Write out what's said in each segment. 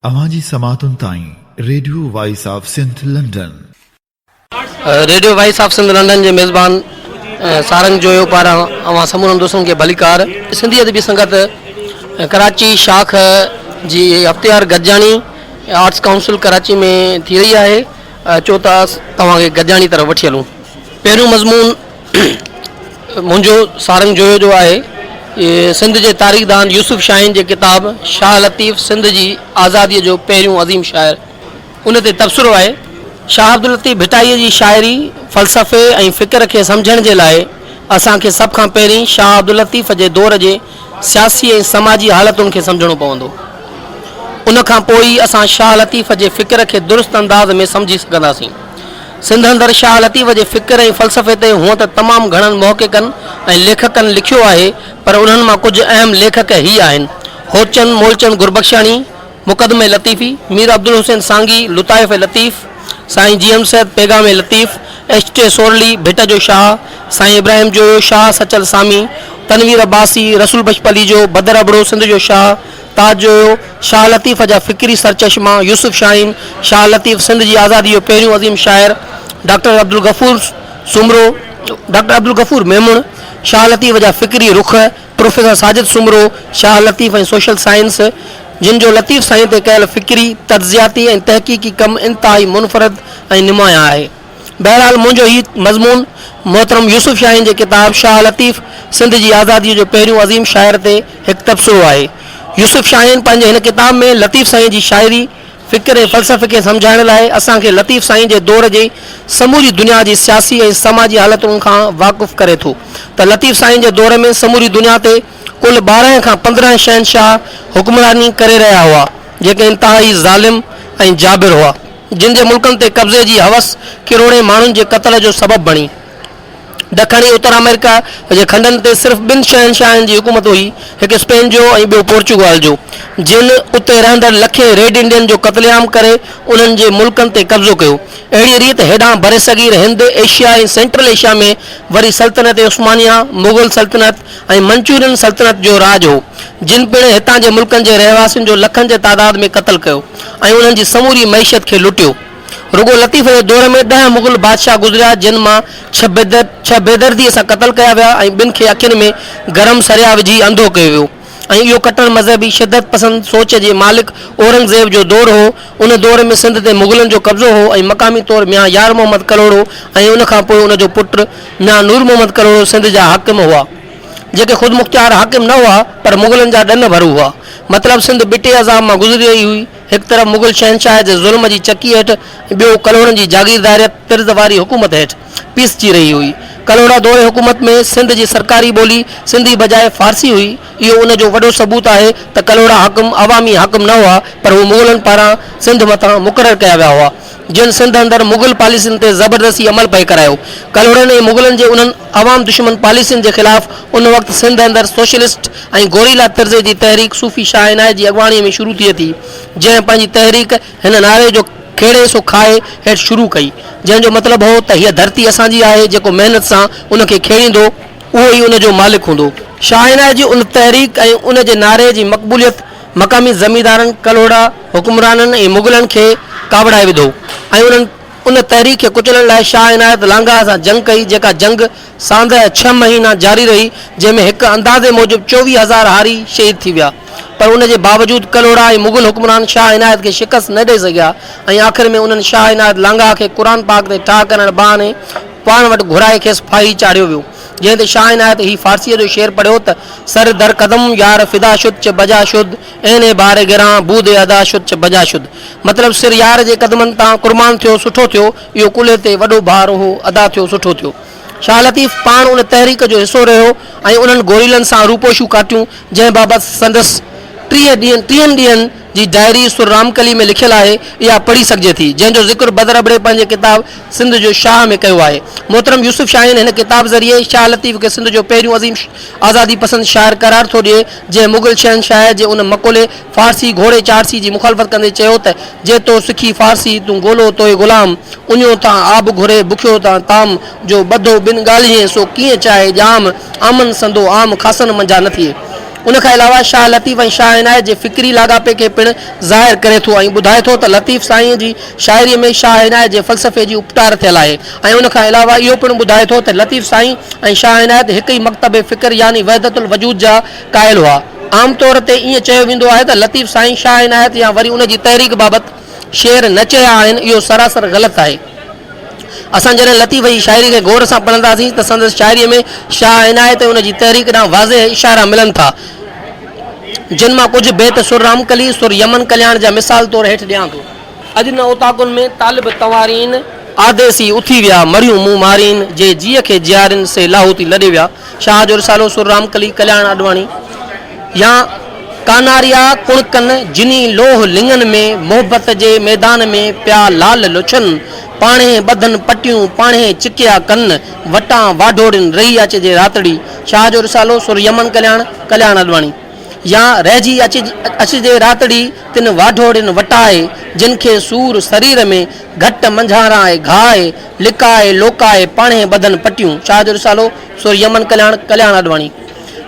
अवाजी समातुन ताई radio voice of Sindh London. Radio voice of Sindh London के मेज़बान सारंग जोयो पारा अवां समूरनि दोस्तनि खे भलीकार। सिंधी अदबी संगत कराची शाख जी अख्तियार गजानी आर्ट्स काउंसिल कराची में थी रही है। चो त तव्हांखे गजानी तरफ़ वठी हलूं। पहिरियों मज़मून मुंहिंजो सारंग जोयो जो आहे। ये सिंध के तारीख़दान यूसुफ शाहीन के किताब शाह लतीफ़ सिंध की आज़ादी जो पहिरियों अज़ीम शायर उन ते तबसरो है। शाह अब्दुल लतीफ़ भिटाई की शायरी फ़लसफ़े और फ़िक्र के समझण के लाए असांखे सब खां पहिरीं शाह अब्दुल लतीफ़ के दौर के सियासी और समाजी हालतुन के समझणो पवंदो। उन खां पोइ असां शाह लतीफ़ के फ़िक्र के दुरुस्त अंदाज़ में समझी सघंदासीं। सिंध अंदर शाह लतीफ़ के फ़िक्र और फ़लसफ़े ते हुअं त तमाम घणनि महक़िक़नि और लेखकनि लिखियो है, पर उन्हनि मां कुछ अहम लेखक ही आहिनि। होचंद मोलचंद गुरबख्शानी, मुक़दमे लतीफ़ी, मीर अब्दुल हुसैन सांगी, लुताइफ़ लतीफ़, साईं जीएम सैद पैगाम लतीफ़, एच.टे. सोरली भिट जो शाह, साईं इब्राहिम जो शाह सचल सामी, तनवीर अब्बासी, रसूल बशपली जो बदर अबड़ो सिंध जो शाह, ताज जो शाह लतीफ़ जा फ़िक्री सरचश्मा, यूसुफ शाहीन शाह लतीफ़ सिंध की आज़ादी जो पहिरियों अज़ीम शायर, डॉक्टर अब्दुल गफूर सुमरो, डॉक्टर अब्दुल गफूर मेमण शाह लतीफ़ जा फ़िक्री रुख, प्रोफेसर साजिद सुमरो शाह लतीफ़ और सोशल साइंस, जिन जो लतीफ़ साईं ते कयल फ़िक्री तज्ज़ियाती और तहक़ीक़ी कम इंतहाई मुनफ़रद और नुमाया है। बहरहाल मुझो ही मज़मून मोहतरम यूसुफ शाहीन के किताब शाह लतीफ़ सिंध की आज़ादी जो पहिरियों अज़ीम शायर ते एक तबसरो है। यूसुफ शाहीन पंहिंजे हिन किताब में लतीफ़ साईं की शायरी फ़िक्र फ़लसफ़े के समझाइण लाइ असांखे लतीफ़ साईं के दौर जी समूरी दुनिया की सियासी और समाजी हालतुन खां वाक़ुफ़ करे थो। त लतीफ़ साईं के दौर में समूरी दुनिया ते कुल 12 खां 15 शहनशाह हुक्मरानी करे रहा हुआ, जेके इंतहाई ज़ालिम और जाबिर हुआ, जिन जे मुल्कन ते कब्ज़े की हवस किरोड़े माण्हुनि के कत्ल जो सबब बनी। दखणी उत्तर अमेरिका के खंडन ते सिर्फ 2 शहनशाहनि की हुकूमत हुई, एक स्पेन जो और बो पोर्चुगाल जो, जिन उते रहंदड़ लखे रेड इंडियन जो कत्लेआम करे उन्हनि जे मुल्कन ते कब्ज़ो कयो। अड़ी रीत हेॾां बरे सगीर हिंद एशिया और सेंट्रल एशिया में वरी सल्तनत उस्मानिया, मुग़ल सल्तनत और मंचूरियन सल्तनत जो राज हो, जिन पिण हितां जे मुल्कन के रहवासियों जो लखन के तादाद में कत्ल कयो और उन्हनि जी समूरी मईशत के लुटियो। रुगो लतीफ़ के दौर में 10 मुग़ल बादशाह गुजरिया, जिन मां 6 बेदर्दी से कत्ल किया विया और 2 खे अखियुनि में गरम सरिया विझी अंधो कयो वियो। यो कट्टर मज़हबी शिद्दत पसंद सोच के मालिक औरंगज़ेब जो दौर हो। उन दौर में सिंध ते मुग़लन जो कब्ज़ो हो और मकामी तौर मियाँ यार मोहम्मद कलोड़ो और उन खां पोइ उन जो पुट मियाँ नूर मोहम्मद कलोड़ो सिंध जा हाकिम हुआ, जेके खुद मुख्तियार हाकिम न हुआ पर मुग़लन जा ॾन भरू हुआ। मतलब सिंध बिटे अज़ाब में गुजरी रही हुई। एक तरफ मुग़ल शहनशाह के ज़ुल्म की चक्की हेठ, बो कलोड़न की जागीरदारियत तिर्ज़ वारी हुकूमत हेठ पीसजी रही हुई। कलोड़ा दौरे हुकूमत में सिंध की सरकारी बोली सिंधी बजाय फारसी हुई। यो उन जो वडो सबूत है त कलोड़ा हाकिम अवामी हाकिम न हुआ, पर वो मुग़लन पारां सिंध मथा मुक़रर किया विया हुआ, जिन सिंध अंदर मुग़ल पॉलिसियुनि ते ज़बरदस्ती अमल पे करायो। कलोड़नि ऐं मुग़लन जे उन्हनि अवाम दुश्मन पॉलिसियुनि के खिलाफ़ उन वक्त सिंध अंदर सोशलिस्ट और गोरीला तर्ज़ की तहरीक सूफ़ी शाह इनायत की अगवानी में शुरू थिए थी, जैं पंहिंजी तहरीक हिन नारे जो खेड़े सो खाए हेठ शुरू कई, जंहिंजो मतलब हो त हीअ धरती असांजी आहे, जेको मेहनत सां उनखे खेड़ींदो उहो ही उन जो मालिक हूंदो। शाह इनायत जी उन तहरीक और उन जे नारे की मक़बूलियत मकामी ज़मींदारनि, कलोड़ा हुक्मराननि और मुग़लन के कावड़ाए विधो और उन तहरीक के कुचलण लाइ शाह इनायत लांगा से जंग कई, जेका जंग सांद 6 महीना जारी रही, जैमें एक अंदाजे मूजिब 24,000 हारी शहीद थी विया। पर उन के बावजूद कलोड़ा और मुग़ल हुक्मरान शाह इनायत के शिकस्त न दे सकिया और आखिर में उन्होंने शाह इनायत लांगा के कुरान पाक ते ठाह करण बहाने पान वट घुराए खेस फाही चाढ़ियो वियो, जैसे शाह इनायत ही फारसी जो शेर पढ़ियो त सर दर कदम यार फिदा शुद च बजा शुद एने बारे गिरां बूदे अदा शुद च बजा शुद। मतलब सिर यार के कदमन तां कुर्बान थियो सुठो थियो, यो कुल्हे ते वडो भार हो अदा थियो सुठो थियो। शाह लतीफ़ पान उन तहरीक जो हिस्सो रहो और उन्हनि गोरीलन सां रूपोशू काटियूं, जैं बाबत संदस 30 ॾींहनि जी डायरी सुररामकली में लिखियल है, या पढ़ी सके थी, जैंजो जिक्र बदर अबड़े पंहिंजे किताब सिंध जो शाह में कयो है। मोहतरम यूसुफ शाहीन इन किताब ज़रिए शाह लतीफ़ के सिंध जो पहिरियों अज़ीम आज़ादी पसंद शायर करार थो ॾिए, जंहिं मुग़ल शहनशाह जे उन मक़ोले फारसी घोड़े चारसी की मुखालफ़त कंदे चयो त जे तो सिखी फारसी तूं गोलो तोए ग़ुलाम, उञो तां आब घुरे बुखियो तां ताम, जो ॿधो 2 ॻाल्हिए सो कीअं चाहे जाम, आमन संदो आम खासन मंझा न थिए। उनखां अलावा शाह लतीफ़ ऐं शाह इनायत जे फ़िक्री लाॻापे खे पिणु ज़ाहिर करे थो ऐं ॿुधाए थो त लतीफ़ साईं जी शाइरीअ में शाह इनायत जे फ़लसफ़े जी उपतार थियल आहे। ऐं उनखां अलावा इहो पिणु ॿुधाए थो त लतीफ़ साईं ऐं शाह इनायत हिकु ई मकतब फ़िक्र यानी वहदतुल वजूद जा क़ाइल हुआ। आम तौर ते ईअं चयो वेंदो आहे त लतीफ़ साईं शाह इनायत या वरी उनजी तहरीक बाबति शेर न चया आहिनि। इहो सरासर ग़लति आहे। असां जॾहिं लतीफ़ जी शाइरी खे गौर सां पढ़ंदासीं त संदसि शाइरीअ में शाह इनायत ऐं उनजी तहरीक ॾांहुं वाज़े इशारा मिलनि था, जिन मां कुझु बेत सुर रामकली सुर यमन कल्याण जा मिसाल तौरु हेठि ॾियां थो। अॼु न उताकुनि में तालिब तवारीन आदेसी उथी विया मरियूं मुंहुं मारीन जे जीअ खे जियारिन से लाहौती लॾे विया। शाह जो रिसालो सुर रामकली कल्याण अडवाणी। या कानारिया कुणकन जिनी लोह लिंगन में मोहब्बत जे मैदान में पिया लाल लुछन पाणे बधन पटियूं पाणे चिकिया कन वटां वाढोड़िन रही अचे जे रातड़ी। शाह जो रिसालो सुर यमन कल्याण कल्याण अडवाणी। या रहिजी अचिजे रातड़ी तिन वाढोड़िन वटाए जिन खे सूर शरीर में घट मंझाराए घाए लिकाए लोकाए पाणे बधन पटियूं। शाह जो रिसालो सुर यमन कल्याण कल्याण अडवाणी।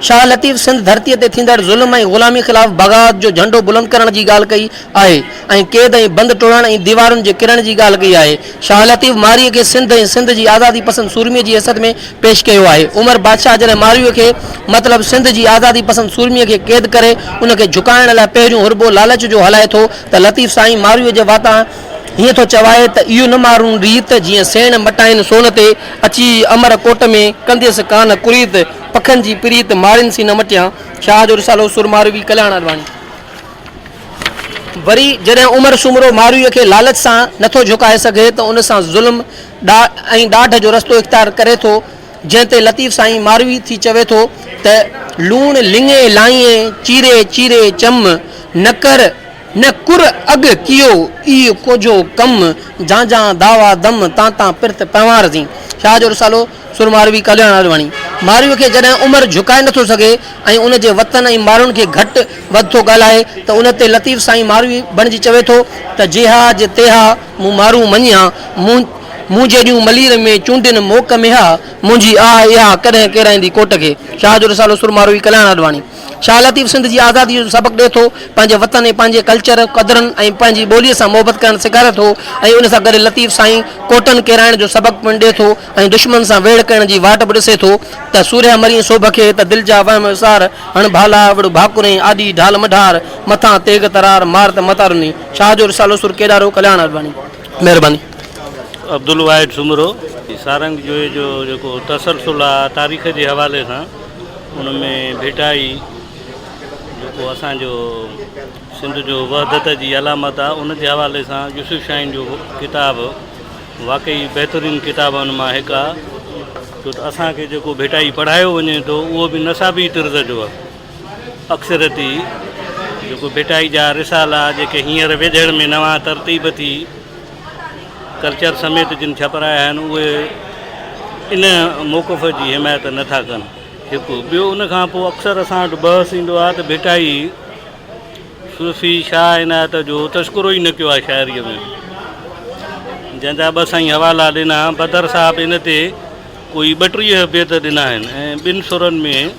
शाह लतीफ़ सिंध धरतीअ ते थींदड़ ज़ुल्म ऐं ग़ुलामी ख़िलाफ़ बग़ावत जो झंडो बुलंद करण जी ॻाल्हि कई आहे ऐं क़ैद ऐं बंदि टोड़ण ऐं दीवारुनि जे किरण जी ॻाल्हि कई आहे। शाह लतीफ़ मारीअ खे सिंध ऐं सिंध जी आज़ादी पसंदि सूरमीअ जी हैसियत में पेश कयो आहे। उमर बादशाह जॾहिं मारीअ खे मतिलबु सिंध जी आज़ादी पसंदि सूरमीअ खे क़ैद करे उनखे झुकाइण लाइ पहिरियों हुरबो लालच जो हलाए थो त लतीफ़ साईं मारीअ जे वाता हीअं थो चवाए त इहो न मारून रीत जीअं सेण मटाइनि सोन ते अची अमर कोट में कंदियसि कान कुरीत पखनि जी प्रीत मारिन सी न मटियां। शाह जो रिसालो सुर मारवी कल्याण अडवाणी। वरी जॾहिं उमर सुमरो मारूअ खे लालच सां नथो झुकाए सघे त उन सां ज़ुल्म ऐं ॾाढ जो रस्तो इख़्तियार करे थो, जंहिं ते लतीफ़ साईं मारवी थी चवे थो त लूण लिंगे लाइए चीरे चीरे चम न कर न कुर अग कियो इहो कोझो कम जा जा दावा दम तां तां पिरत पवार थी। शाह जो रिसालो सुर मारवी कल्याण अडवाणी। मारूअ खे जॾहिं उमर झुकाए नथो सघे ऐं उन जे वतन ऐं माण्हुनि खे घटि वधि थो ॻाल्हाए त उन ते लतीफ़ साईं मारवी बणिजी चवे थो त जेहा जे तेहा मूं मारू मञिया मूं जहिड़ियूं मलीर में चूंडिन मोक में हा मुंहिंजी आह इहा कॾहिं केराईंदी कोट खे। शाह जो रिसालो सुर मारवी कल्याण अडवाणी। शाह लतीफ़ सिंध जी आज़ादी जो सबक़ु ॾिए थो, पंहिंजे वतन ऐं पंहिंजे कल्चर क़दरनि ऐं पंहिंजी ॿोलीअ सां मोहबत करणु सेखारे थो ऐं उन सां गॾु लतीफ़ साईं कोटनि केराइण जो सबक़ु पिणु ॾिए थो ऐं दुश्मन सां वेड़ करण जी वाट बि ॾिसे थो त सूर्य मरी सोभ खे त दिलि जा वहम विसार हण भाला विड़ भाकुरें आॾी ढाल मढार मथां तेग तरार मार त मतारुनी। शाह जो रिसालो सुर केॾारो कल्याण अडवाणी। महिरबानी। अब्दुल वाहिद सुमरो सारंग जो जेको तसलसुल आहे तारीख़ जे हवाले सां उन में भेटाई जेको असांजो सिंध जो वहदत जी अलामत आहे उन जे हवाले सां यूसुफ शाहीन जो किताबु वाक़ई बहितरीनु किताब उन मां हिकु आहे। छो त असांखे जेको भेटाई पढ़ायो वञे थो उहो बि नसाबी तिर्ज़ जो आहे। अक्सरती जेको भेटाई जा रिसाला जेके हींअर वेझड़ में नवां तरतीब थी कल्चर समेत जिन छपराया आहिनि उहे इन मौक़ुफ़ जी हिमायत नथा कनि। हिकु ॿियो उनखां पोइ अक्सर असां वटि बहस ईंदो आहे त भेटाई सूफ़ी शाह इनायत जो तस्कुरो ई न कयो आहे शाइरीअ में, जंहिंजा ॿ साईं हवाला ॾिना। बदर साहिबु इन ते कोई 32 बेत ॾिना आहिनि ऐं ॿिनि सुरनि में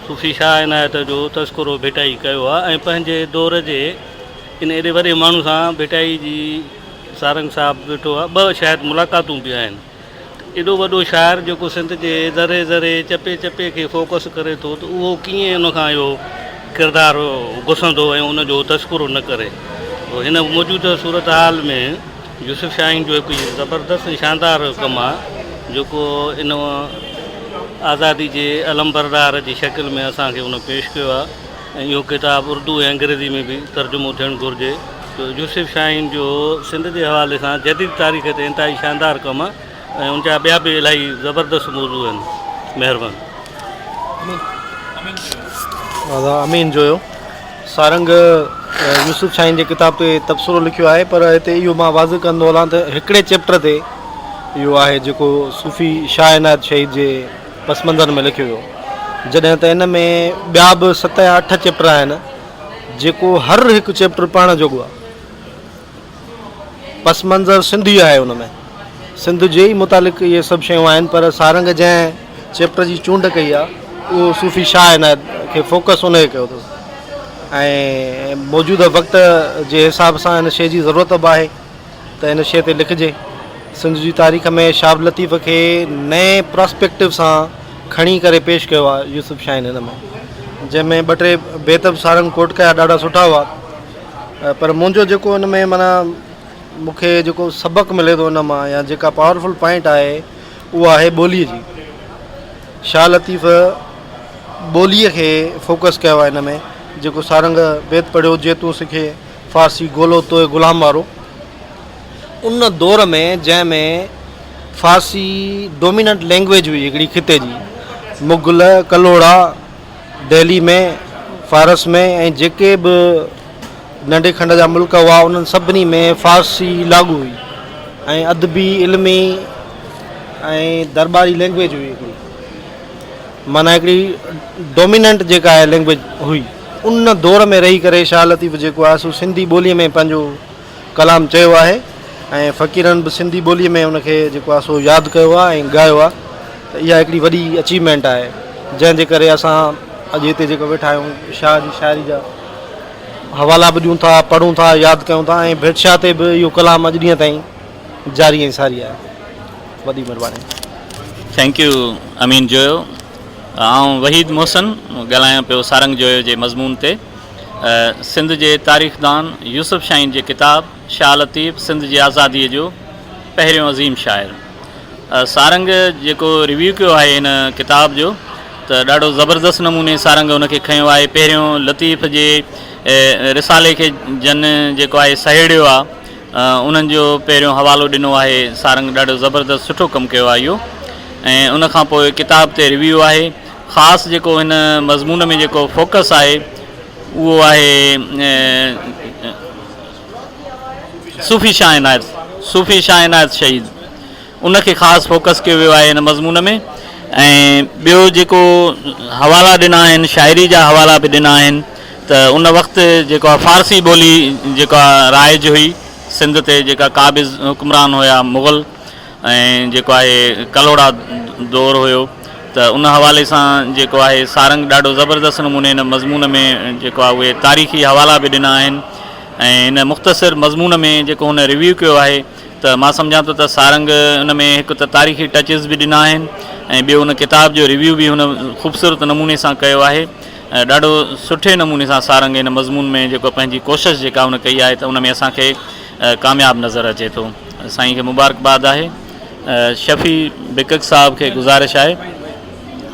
सूफ़ी शाह इनायत जो तस्कुरो भेटाई कयो आहे ऐं पंहिंजे दौर जे इन एॾे वॾे माण्हू सां भेटाई जी सारंग साहिबु वेठो आहे। 2 शायदि मुलाक़ातूं बि आहिनि। एॾो वॾो शाइर जेको सिंध जे ज़रे ज़रे चपे चपे खे फोकस करे थो त उहो कीअं उनखां इहो किरदारु घुसंदो ऐं उनजो तस्कुरो न करे। हिन मौजूदा सूरत हाल में यूसुफ शाहीन जो हिकु ज़बरदस्त शानदार कमु आहे जेको इन आज़ादी जे अलमबरदार जी शकिल में असांखे उन पेश कयो आहे ऐं इहो किताबु उर्दू ऐं अंग्रेज़ी में बि तर्जुमो थियणु घुरिजे। यूसुफ शाहीन जो सिंध जे हवाले सां जदीद तारीख़ ते इंतिहाई शानदार कमु आहे ऐं उनजा ॿिया बि इलाही ज़बरदस्त मौज़ू आहिनि। महिरबानी। अमीन जोयो सारंग यूसुफ शाहीन जे किताब ते तबसरो लिखियो आहे, पर हिते इहो मां वाज़ कंदो हलां त हिकिड़े चैप्टर ते इहो आहे जेको सूफ़ी शाह इनायत शहीद जे पस मंज़र में लिखियो वियो, जॾहिं त इन में ॿिया बि 7 या 8 चैप्टर आहिनि जेको हर हिकु चैप्टर पढ़ण जोॻो आहे। पस मंज़र सिंधी आहे, उन में सिंध जे ई मुतालिक़ इहे सभु शयूं आहिनि, पर सारंग जंहिं चैप्टर जी चूंड कई आहे उहो सूफ़ी शाह इनायत खे फोकस उन खे कयो अथसि ऐं मौजूदा वक़्त जे हिसाब सां हिन शइ जी ज़रूरत बि आहे त हिन शइ ते लिखिजे। सिंध जी तारीख़ में शाह लतीफ़ खे नए प्रॉस्पेक्टिव सां खणी करे पेश कयो आहे यूसुफ शाहीन हिन में, जंहिंमें 2-3 बेतब सारंग कोट कया ॾाढा सुठा हुआ। पर मुंहिंजो जेको हिन में माना मूंखे जेको सबक़ु मिले थो हुन मां या जेका पावरफुल पॉइंट आहे उहा आहे ॿोलीअ जी। शाह लतीफ़ ॿोलीअ खे फोकस कयो आहे हिन में, जेको सारंग बेत पढ़ियो जे तूं सिखे फ़ारसी गोलो तोए ग़ुलाम वारो, उन दौर में जंहिंमें फ़ारसी डोमिनेंट लैंग्वेज हुई हिकिड़ी खिते जी, मुग़ल कलोड़ा दिल्ली में फ़ारस में ऐं जेके बि नंढे खंड जा मुल्क हुआ उन्हनि सभिनी में फ़ारसी लागू हुई ऐं अदबी इल्मी ऐं दरबारी लैंग्वेज हुई हिकिड़ी, माना हिकिड़ी डोमिनेंट जेका आहे लैंग्वेज हुई। उन दौर में रही करे शाह लतीफ़ जेको आहे सो सिंधी ॿोलीअ में पंहिंजो कलाम चयो आहे ऐं फ़क़ीरनि बि सिंधी ॿोलीअ में उनखे जेको आहे सो यादि कयो आहे ऐं ॻायो आहे। त इहा हिकिड़ी वॾी अचीवमेंट आहे जंहिंजे करे असां अॼु हिते जेको वेठा आहियूं शाह जी शाइरी जा हवाला बि ॾियूं था, पढ़ूं था, यादि कयूं था ऐं भेटशाह ते बि इहो कलाम अॼु ॾींहं ताईं जारी ऐं सारी आहे। वॾी महिरबानी। थैंक यू अमीन जोयो। आउं वहीद मोहसन ॻाल्हायां पियो सारंग जोयो जे मज़मून ते। सिंध जे तारीख़दान यूसुफ शाहीन जे किताब शाह लतीफ़ सिंध जी आज़ादीअ जो पहिरियों अज़ीम शाइर। सारंग जेको रिव्यू कयो आहे हिन किताब जो त ॾाढो ज़बरदस्त नमूने सारंग उनखे खयो आहे। पहिरियों लतीफ़ जे रिसाले खे जन जेको आहे सहेड़ियो आहे, उन्हनि जो पहिरियों हवालो ॾिनो आहे। सारंग ॾाढो ज़बरदस्त सुठो कमु कयो आहे इहो। ऐं उनखां पोइ किताब ते रिव्यू आहे। ख़ासि जेको हिन मज़मून में जेको फोकस आहे उहो आहे सूफ़ी शाह इनायत, सूफ़ी शाह इनायत शहीद, उनखे ख़ासि फोकस कयो वियो आहे हिन मज़मून में। ऐं ॿियो जेको हवाला ॾिना आहिनि, शाइरी जा हवाला बि ॾिना आहिनि। त उन वक़्तु जेको आहे फ़ारसी ॿोली जेका राइज हुई सिंध ते, जेका क़ाबिज़ हुक्मरान हुया मुग़ल ऐं जेको आहे कलोड़ा दौर हुयो, त उन हवाले सां जेको आहे सारंग ॾाढो ज़बरदस्त नमूने हिन मज़मून में जेको आहे उहे तारीख़ी हवाला बि ॾिना आहिनि। ऐं हिन मुख़्तसिर मज़मून में जेको हुन रिव्यू कयो आहे त मां सम्झां थो त सारंग हुन में हिकु त तारीख़ी टचिस बि ॾिना आहिनि ऐं ॿियो हुन किताब जो रिव्यू बि हुन ख़ूबसूरत नमूने सां कयो आहे। ॾाढो सुठे नमूने सां सारंग हिन मज़मून में जेको पंहिंजी कोशिशि जेका हुन कई आहे त उन में असांखे कामयाबु नज़र अचे थो। साईं खे मुबारकबाद आहे। शफ़ी बिकक साहब खे गुज़ारिश आहे,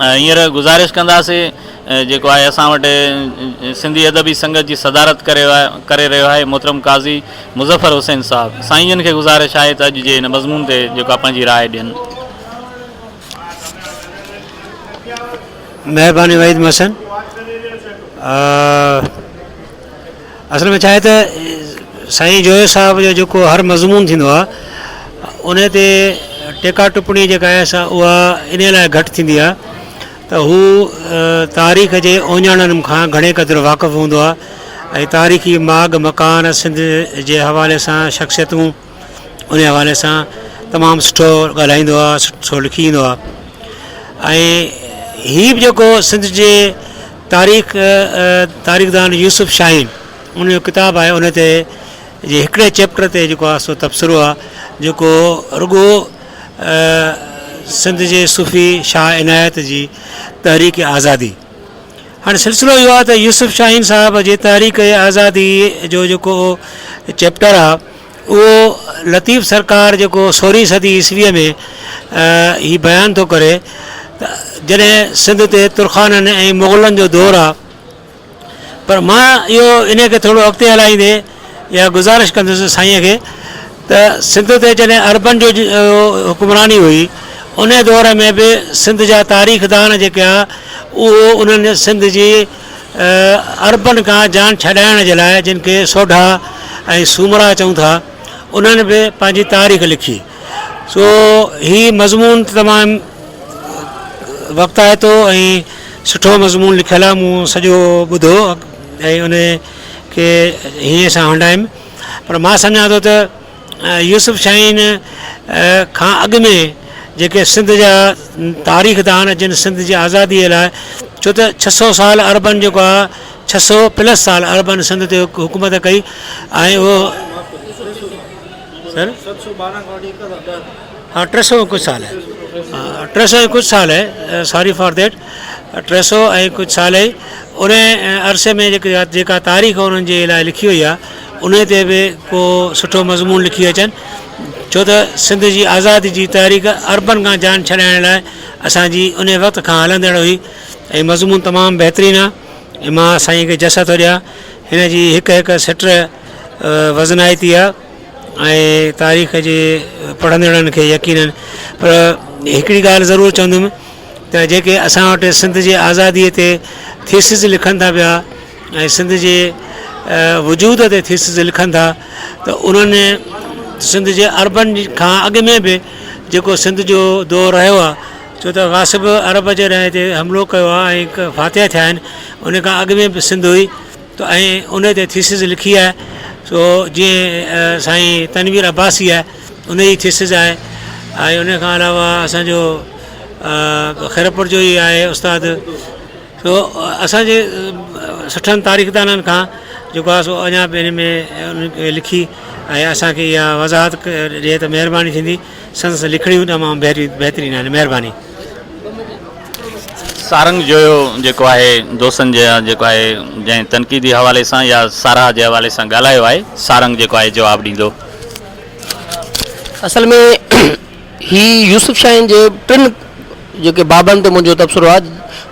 हींअर गुज़ारिश कंदासीं जेको आहे असां वटि सिंधी अदबी संगत जी सदारत करे रहियो आहे मोहतरम काज़ी मुज़फ़र हुसैन साहब। साईं जन खे गुज़ारिश आहे त अॼु जे हिन मज़मून ते जेको आहे पंहिंजी राय ॾियनि। महिरबानी वहीद मोहसन। असल में छा आहे त साईं जोयो साहब जो जेको हर मज़मून थींदो आहे उन ते टेका टिप्पणी जेका आहे असां उहा इन लाइ घटि थींदी आहे त हू तारीख़ जे ओञाणनि खां घणे क़दुरु वाक़ुफ़ु हूंदो आहे ऐं तारीख़ी माग मकान सिंध जे हवाले सां शख़्सियतूं उन हवाले सां तमामु सुठो ॻाल्हाईंदो आहे, सुठो लिखी ईंदो आहे। ऐं हीअ बि जेको सिंध जे तारीख़दान यूसुफ शाहीन उन जो किताबु आहे, उन ते जे हिकिड़े चैप्टर ते जेको आहे सो तबसरो आहे जेको रुॻो सिंध जे सूफ़ी शाह इनायत जी तहरीक आज़ादी। हाणे सिलसिलो इहो आहे त यूसुफ शाहीन साहब जे तहरीक आज़ादी जो जेको चैप्टर आहे उहो लतीफ़ सरकार जेको 16वीं सदी ईस्वीअ में हीउ बयानु थो करे त जॾहिं सिंध ते तुर्खाननि ऐं मुग़लनि जो दौरु आहे। पर मां इहो इन खे थोरो अॻिते हलाईंदे या गुज़ारिश कंदुसि साईंअ खे त सिंध ते जॾहिं अरबन जो हुक्मरानी हुई उन दौर में बि सिंध जा तारीख़दान जेके आहे उहो उन्हनि सिंध जी अरबन खां जान छॾाइण जे लाइ जिन खे सोढा ऐं सूमरा चऊं था उन्हनि बि पंहिंजी तारीख़ लिखी। सो हीउ मज़मून तमामु वक़्ताइतो ऐं सुठो मज़मून लिखियलु आहे। मूं सॼो ॿुधो ऐं उन खे हीअं सां हंडायुमि। पर मां सम्झां थो त यूसुफ शाहीन खां अॻु में जेके सिंध जा तारीख़ दान अचनि सिंध जी आज़ादीअ लाइ, छो त 600 साल अरबन जेको आहे 600+ साल अरबन सिंध ते हुकूमत कई ऐं उहो सर हाँ 300 कुछ साल है, 300 कुछ साल है, सॉरी फॉर देट, 300 ऐं कुछ साल है। उन अरसे में जेका तारीख़ उन्हनि जे लाइ लिखी हुई आहे उन ते बि को सुठो मज़मून लिखी अचनि, छो त सिंध जी आज़ादी जी तारीख़ अरबन खां जान छॾाइण लाइ असांजी उन वक़्त खां हलंदड़ हुई ऐं मज़मून तमामु बहितरीनु आहे। ऐं मां साईं खे जस थो ॾियां, हिन जी हिकु हिकु सिट वज़नाइती आहे ऐं तारीख़ जे पढ़ंदड़नि खे यकीनन। पर हिकिड़ी ॻाल्हि ज़रूरु चवंदुमि त जेके असां वटि सिंध जे आज़ादीअ ते थीसिस लिखनि था पिया ऐं सिंध जे वजूद ते थीसिस लिखनि था, त उन्हनि सिंध जे अरबन खां अॻु में बि जेको सिंध जो दौरु रहियो आहे, छो त वासिब अरब जे रहे ते हमिलो कयो आहे ऐं हिकु फातिह थिया आहिनि, उन खां अॻु में बि सिंध हुई त ऐं उन ते थीसिस लिखी आहे। सो जीअं साईं तनवीर अब्बासी आहे उन जी थीसिस आहे ऐं उन खां अलावा असांजो खैरपुर जो ई आहे उस्ताद। सो असांजे सुठनि तारीख़दाननि खां जेको आहे सो अञा बि हिन में उनखे लिखी ऐं असांखे इहा वज़ाहत ॾिए त महिरबानी थींदी। संदसि लिखणियूं तमामु बहितरीनु आहिनि, महिरबानी। सारंग जोयो जेको आहे दोस्तनि जे जेको आहे जंहिं तनक़ीदी हवाले सां या साराह जे हवाले सां ॻाल्हायो आहे, सारंग जेको आहे जवाबु ॾींदो। असल में ही यूसुफ शाहीन जे टिनि जेके बाबनि ते मुंहिंजो तबसरो आहे,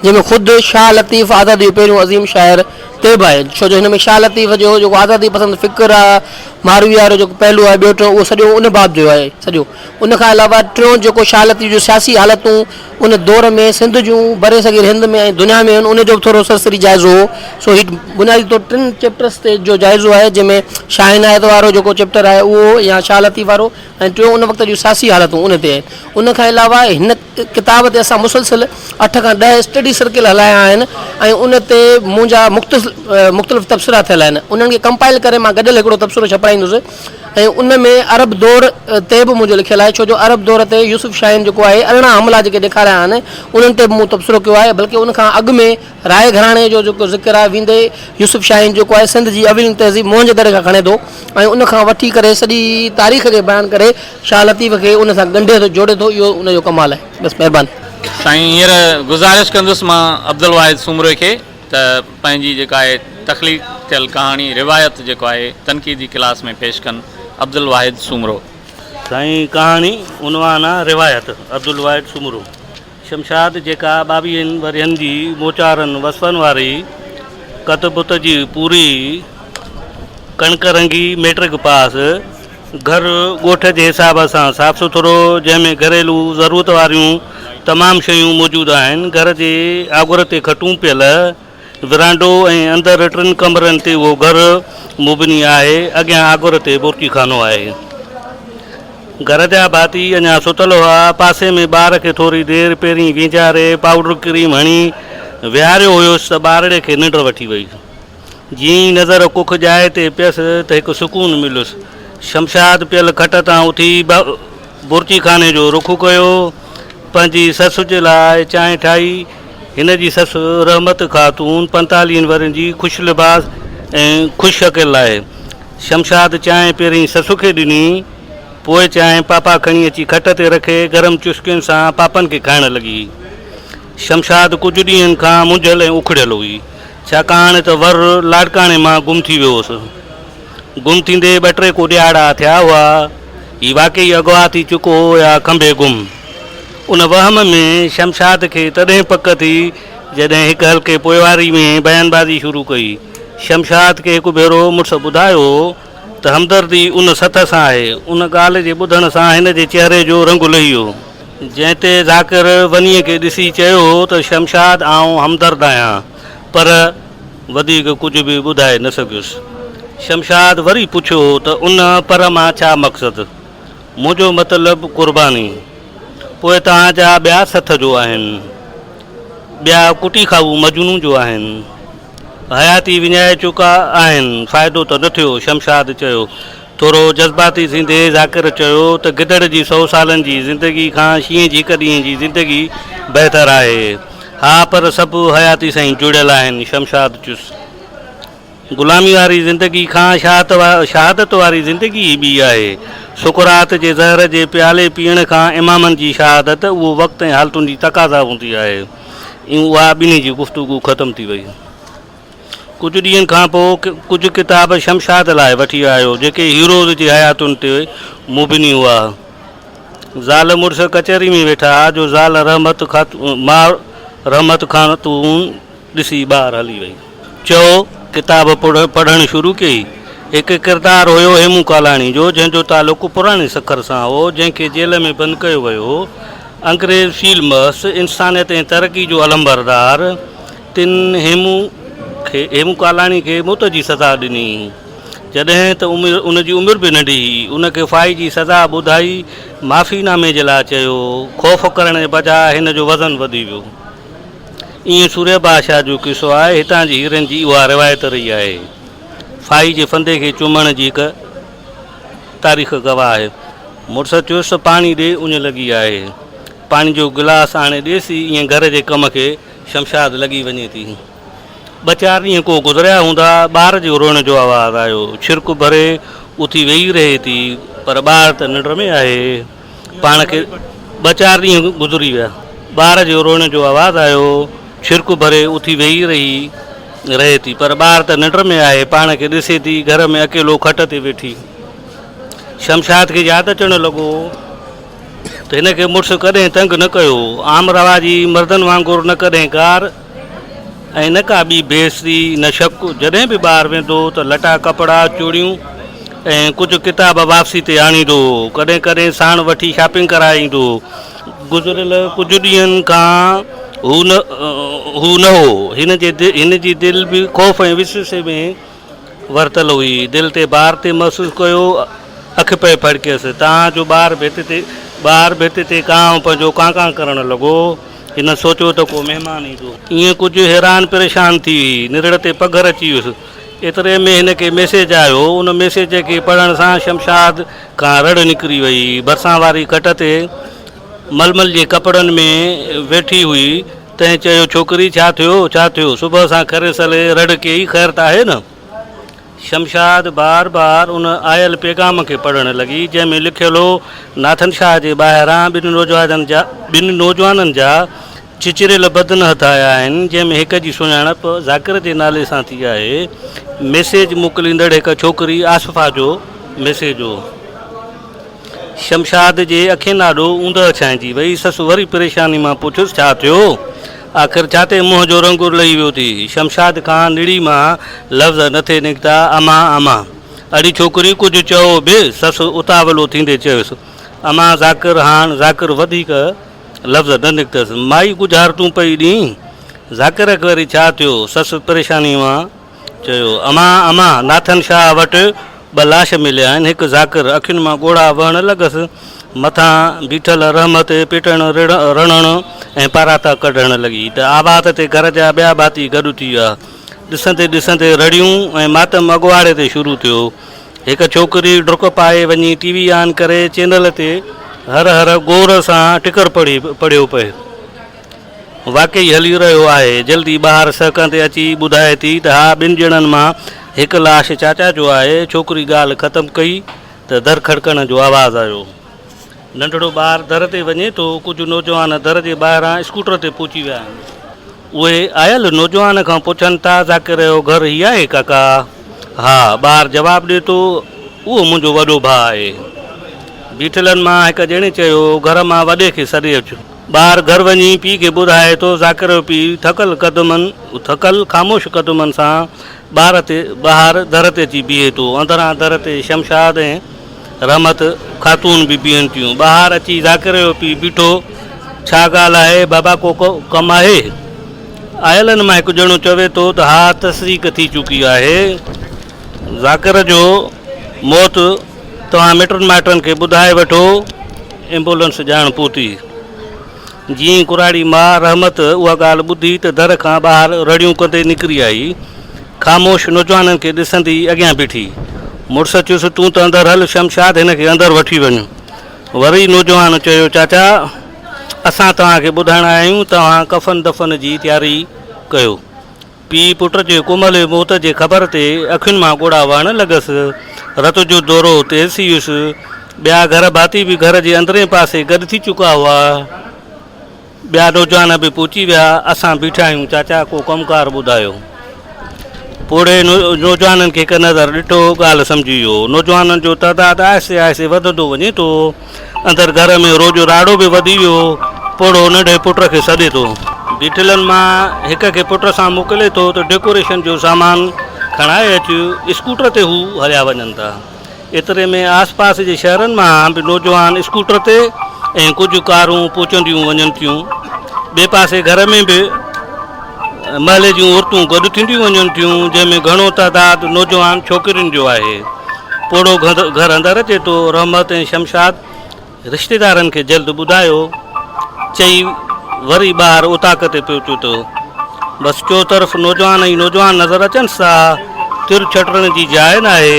जंहिंमें ख़ुदि शाह लतीफ़ आज़ादी जो पहिरियों अज़ीम शाइर तेब आहे, छो जो हिन में शाह लतीफ़ जो जेको आज़ादी पसंदि फ़िक्र आहे, मारवी वारो जेको पहलू आहे, ॿियो टियों उहो सॼो उन बाब जो आहे सॼो। उन खां अलावा टियों जेको शाह लतीफ़ जो सियासी हालतूं उन दौर में सिंध जूं बरे सग़ीर हिंद में ऐं दुनिया में उन जो बि थोरो सरसरी जाइज़ो हो। सो ही बुनियादी तौर 3 चैप्टर्स ते जो जाइज़ो आहे, जंहिंमें शाह इनायत वारो जेको चैप्टर आहे उहो या शाह लतीफ़ वारो, ऐं टियों उन वक़्त जूं सियासी हालतूं उन ते आहे। उन खां अलावा हिन किताब ते असां मुसलसिल 8 खां 10 स्टडी सर्किल हलाया आहिनि ऐं उन ते मुंहिंजा मुख़्तलिफ़ तबसरा थियल आहिनि। उन्हनि खे कंपाइल करे मां गॾियल हिकिड़ो तबसरो छपाईंदुसि ऐं उन में अरब दौर ते बि मुंहिंजो लिखियलु आहे, छो जो अरब दौर ते यूसुफ शाहीन जेको आहे अरिड़हं हमला जेके ॾेखारिया आहिनि उन्हनि ते बि मूं तबसरो कयो आहे। बल्कि उन खां अॻु में राय घराणे जो जेको ज़िक्र आहे वेंदे यूसुफ शाहीन जेको आहे सिंध जी अवीन तहज़ीब मोहन दरे खां खणे थो ऐं उन खां वठी करे सॼी तारीख़ खे बयानु करे शाह लतीफ़ खे उन सां ॻंढे थो, जोड़े थो। इहो उनजो कमाल आहे। बसि महिरबानी साईं। हींअर गुज़ारिश कंदुसि मां अब्दुल वाहिद सूमरे खे त पंहिंजी जेका आहे तख़लीक़ थियल कहाणी रिवायत जेको आहे तनक़ीदी क्लास में पेश कनि। अब्दुल वाहिद सूमरो। साईं कहाणी उनवान आहे रिवायत अब्दुल वाहिद सूमरो। शमशाद जेका 22 वरियनि जी मोचारनि वसफ़नि वारी कतबुत जी पूरी कणक रंगी मैट्रिक पास, घर ॻोठ जे हिसाब सां साफ़ सुथरो, जंहिंमें घरेलू ज़रूरत वारियूं तमामु शयूं मौजूदु आहिनि। घर जे आगुर ते खटूं पियल, विरांडो ऐं अंदरि 3 कमरनि ते उहो घरु मुबनी आहे। अॻियां आगुर ते बुर्की खानो आहे। घर जा भाती अञा सुतल हुआ। पासे में ॿार खे थोरी देरि पहिरीं वीचारे पाउडर क्रीम हणी विहारियो हुयुसि त ॿारड़े खे निंड वठी वई। जीअं नज़र कुख जाइ ते पियसि त हिकु सुकून मिलियुसि। शमशाद पियल खट तां उथी बुर्की खाने जो रुख़ कयो। पंहिंजी ससु जे लाइ चांहि ठाही। हिन जी ससु रहमत ख़ातून 45 वरनि जी ख़ुशि लिबास ऐं ख़ुशि शकिल आहे। शमशाद चांहि पहिरीं ससु खे ॾिनी, पोइ चांहि पापा खणी अची खट ते रखे गरम चुस्कियुनि सां पापनि खे खाइण लॻी। शमशाद कुझु ॾींहंनि खां मुंझल ऐं उखड़ियल हुई, छाकाणि त वर लाड़काणे मां गुम थी वियो हुअसि। गुम थींदे 2-3 ॾियारा थिया हुआ। हीउ वाक़ई अॻुवा थी चुको हो या खंभे गुम। उन वहम में शमशाद खे तॾहिं पक थी जॾहिं हिकु हल्के पोइवारी में बयानबाज़ी शुरू कई। शमशाद खे हिकु भेरो मुड़ुसु ॿुधायो त हमदर्दी उन सथ सां आहे। उन ॻाल्हि जे ॿुधण सां हिन जे चहिरे जो रंग लही वियो, जंहिं ते ज़ाकिर वनीअ खे ॾिसी चयो त शमशाद आउं हमदर्द आहियां, पर वधीक कुझु बि ॿुधाए न सघियुसि। शमशाद वरी पुछियो त उन पर मां छा मक़सदु? मुंहिंजो मतिलबु क़ुर्बानी। पोइ तव्हांजा ॿिया सथ जो आहिनि, ॿिया कुटी खाऊ मजनू जो आहिनि, हयाती विञाए चुका आहिनि। फ़ाइदो त न थियो। शमशाद चयो थोरो जज़्बाती थींदे ज़ाकिर चयो त गिदड़ जी 100 सालनि जी ज़िंदगी खां शींहं जी हिक ॾींहं जी ज़िंदगी बहितर आहे। हा पर सभु हयाती सां जुड़ियल आहिनि। शमशाद चुस ग़ुलामी वारी ज़िंदगी खां शहादत वारी ज़िंदगी ई ॿी आहे। सुकरात जे ज़हर जे प्याले पीअण खां इमामनि जी शहादत उहो वक़्तु ऐं हालतुनि जी तक़ाज़ा हूंदी आहे। उहा ॿिन्ही जी गुफ़्तगू ख़तमु थी वई। कुझु ॾींहंनि खां पोइ कुझु किताब शमशाद लाइ वठी आयो जेके हीरोज़ जी हयातुनि ते मुबनी हुआ। ज़ाल मुड़ुस कचहरी में वेठा जो ज़ाल रहमत ख़ातून ॾिसी ॿाहिरि हली वई। चयो किताब पढ़णु शुरू कई। हिकु किरदारु हुयो हेमू कालाणी जो, जंहिंजो तालुक़ु पुराणे सखर सां हो, जंहिंखे जेल में बंदि कयो वियो हो। अंग्रेज़ फील्ड इंसानियत ऐं तरक़ी जो अलंबरदार तिन हेमू कालाणी खे मौत जी सज़ा ॾिनी। जॾहिं त उनजी उमिरि बि नंढी हुई। उनखे फाई जी सज़ा ॿुधाई, माफ़ीनामे जे लाइ चयो। ख़ौफ़ करण जे बजाए हिन जो वज़न वधी वियो। ईअं सूर्य बादशाह जो किसो आहे। हितां जी हीरनि जी उहा रिवायत रही आहे। फाई जे फंदे खे चुमण जी हिकु तारीख़ गवाह आहे। मुड़ुस चयुसि पाणी ॾे, उञ लॻी आहे। पाणी जो गिलास आणे ॾेसी ईअं घर जे कम खे शमशाद लॻी वञे थी। 2-4 ॾींहं को गुज़रिया हूंदा, ॿार जो रोअण जो आवाज़ु आयो। छिरक भरे उथी वेही रहे थी पर ॿार त निंड में आहे। पाण खे 2-4 ॾींहं गुज़री विया। ॿार जो रोअण जो आवाज़ु आयो। छिरक भरे उथी वेही रहे थी पर ॿार त निंड में आहे। पाण खे ॾिसे थी घर में अकेलो खट ते वेठी। शमशाद खे यादि अचणु लॻो त हिनखे मुड़ुस कॾहिं तंग न कयो। आम रवाजी मर्दनि वांगुरु न कॾहिं कार ऐं न का ॿी बेइज़ती न शक। जॾहिं बि ॿाहिरि वेंदो त लटा कपिड़ा चूड़ियूं ऐं कुझु किताब वापसी ते आणींदो। कॾहिं कॾहिं साण वठी शॉपिंग कराए ईंदो। गुज़िरियल कुझु ॾींहंनि खां हू न हो। हिन जी दिलि बि ख़ौफ़ ऐं विसवसे में वरतल हुई। दिलि ते ॿार ते महसूसु कयो। अखि पे फड़कियसि। तव्हांजो ॿार भित ते कांव पंहिंजो कां करणु लॻो। हिन सोचियो त को महिमान ईंदो। ईअं कुझु हैरान परेशान थी हुई। निरड़ ते पघर अची वियुसि। एतिरे में हिनखे मैसेज आयो। उन मैसेज खे पढ़ण सां शमशाद खां रड़ निकिरी वई। भरिसां वारी खट ते मलमल जे कपिड़नि में वेठी हुई। तंहिं चयो छोकिरी छा थियो? सुबुह सां खरे सले रड़ कई, ख़ैर त आहे न? शमशाद बार बार उन आयल पैगाम खे पढ़णु लॻी जंहिंमें लिखियलु हो नाथन शाह जे ॿाहिरां ॿिनि नौजवाननि जा चिचिरियल बदन हथ आया आहिनि, जंहिंमें हिक जी सुञाणप ज़ाकिर जे नाले सां थी आहे। मैसेज मोकिलींदड़ हिकु छोकिरी आसिफ़ा जो मैसेज हो। शमशाद जे अखियुनि ॾाढो ऊंदहि छांइजी वई। ससु वरी परेशानी मां पुछियुसि छा थियो? आख़िर छा ते मुंहं जो रंग लही वियो थी? शमशाद खां निड़ी मां लफ़्ज़ न थे निकिता। अमा अड़ी छोकिरी कुझु चयो बि? ससु उतावलो थींदे चयुसि अमा ज़ाकिर वधीक लफ़्ज़ न निकितसि। माई गुज़ारतूं पई ॾींहुं ज़ाकिर खे वरी छा थियो? ससु परेशानी मां चयो अमा नाथन शाह वटि 2 लाश मिलिया आहिनि। हिकु ज़ाकिर। अखियुनि मां ॻोढ़ा वहणु लॻसि। मथां बीठल रहमत पिटण रणण ऐं पाराता कढणु लॻी त आबाद ते घर जा ॿिया भाती गॾु थी विया। ॾिसंदे रड़ियूं ऐं मातम अॻुवाड़े ते शुरू थियो। हिकु छोकिरी डुक पाए वञी टीवी ऑन करे चैनल ते हर गौर सां टिकर पढ़ियो पए। वाक़ई हली रहियो आहे। जल्दी ॿाहिरि सहकंदे अची ॿुधाए थी त हा 2 ॼणनि मां हिकु लाश चाचा जो आहे। छोकिरी ॻाल्हि ख़तमु कई त दर खड़कण जो आवाज़ु आयो। नंढड़ो ॿारु दर ते वञे थो। कुझु नौजवान दर जे ॿाहिरां स्कूटर ते पहुची विया आहिनि। उहे आयल नौजवान खां पुछनि था ज़ाकिर जो घर ई आहे काका? हा। ॿारु जवाबु ॾिए थो उहो मुंहिंजो वॾो भाउ आहे। बीठलनि मां हिकु ॼणे चयो घर मां वॾे खे सॾे अचो। ॿारु घर वञी पीउ खे ॿुधाए थो। ज़ाकिर जो पीउ थकल ख़ामोश कदमनि सां ॿाहिरि दर ते अची बीहे थो। अंदरां दर ते शमशाद ऐं रहमत ख़ातून बि बीहनि थियूं। ॿाहिरि अची ज़ाकिर जो पीउ बीठो। छा ॻाल्हि आहे बाबा? को कमु आहे? आयलनि मां हिकु ॼणो चवे थो त हा तस्दीक़ थी चुकी आहे। ज़ाकिर जो मौत तव्हां मिटनि माइटनि खे ॿुधाए वठो। एम्बुलेंस ॼाण पहुती। जीअं कुराड़ी मां रहमत उहा ॻाल्हि ॿुधी त दर खां ॿाहिरि रड़ियूं कंदे निकिरी आई। ख़ामोश नौजवाननि खे ॾिसंदी अॻियां बीठी। मुड़ुस चयुसि तूं त अंदरि हल शमशाद हिन खे अंदरि वठी वञ। वरी नौजवान चयो चाचा असां तव्हांखे ॿुधाइण आया आहियूं तव्हां कफ़न दफ़न जी तयारी कयो। पीउ पुट जे कुमल मौत जे ख़बर ते अखियुनि मां ॻोड़ा वहण लॻसि। रत जो दौरो तेज़ थी वियुसि। ॿिया घर भाती बि घर जे अंदरे पासे गॾु थी चुका हुआ। ॿिया नौजवान बि पहुची विया। असां बीठा आहियूं चाचा को कमकार ॿुधायो। पोड़े नौजवाननि खे हिकु नज़र ॾिठो ॻाल्हि सम्झी वियो। नौजवाननि जो तइदादु आहिस्ते आहिस्ते वधंदो वञे थो। अंदरि घर में रोज़ राड़ो बि वधी वियो। पोड़ो नंढे पुट खे सॾे थो। बीठलनि मां हिक खे पुट सां मोकिले थो त डेकोरेशन जो सामान खणाए अचु। स्कूटर ते हू हलिया वञनि था। एतिरे में आस पास जे शहरनि मां बि नौजवान स्कूटर ते ऐं कुझु कारूं पहुचंदियूं वञनि थियूं। ॿिए पासे घर में बि महले जूं औरतूं गॾु थींदियूं वञनि थियूं जंहिंमें घणो तइदादु नौजवान छोकिरियुनि जो आहे। पोड़ो घर अंदरि अचे थो। रहमत ऐं शमशाद रिश्तेदारनि खे जल्द ॿुधायो चई वरी ॿाहिरि उताक ते पहुचे थो। बसि चो तरफ़ नौजवान ई नौजवान नज़र अचनि था। तिर छटण जी जाइ न आहे।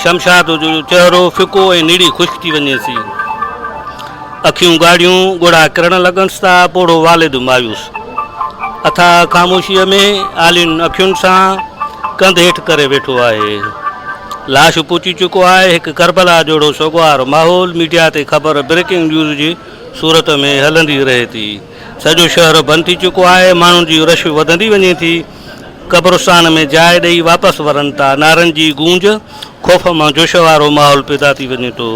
शमशाद जो चहिरो फिको ऐं नीड़ी ख़ुश्क थी वञेसि। अखियूं ॻाढ़ियूं ॻोड़ा किरण लॻनि था। पोड़ो वालिद मायूस अथा ख़ामोशीअ में आलियुनि अखियुनि सां कंध हेठि करे वेठो आहे। लाश पहुची चुको आहे। हिकु करबला जहिड़ो सोगवार माहौल। मीडिया ते ख़बर ब्रेकिंग न्यूज़ जी सूरत में हलंदी रहे थी। सॼो शहर बंदि थी चुको आहे। माण्हुनि जी रश वधंदी वञे थी। क़ब्रस्तान में जाइ ॾेई वापसि वरनि था। नारनि जी गूंज ख़ौफ़ मां जोश वारो माहौल पैदा थी वञे थो।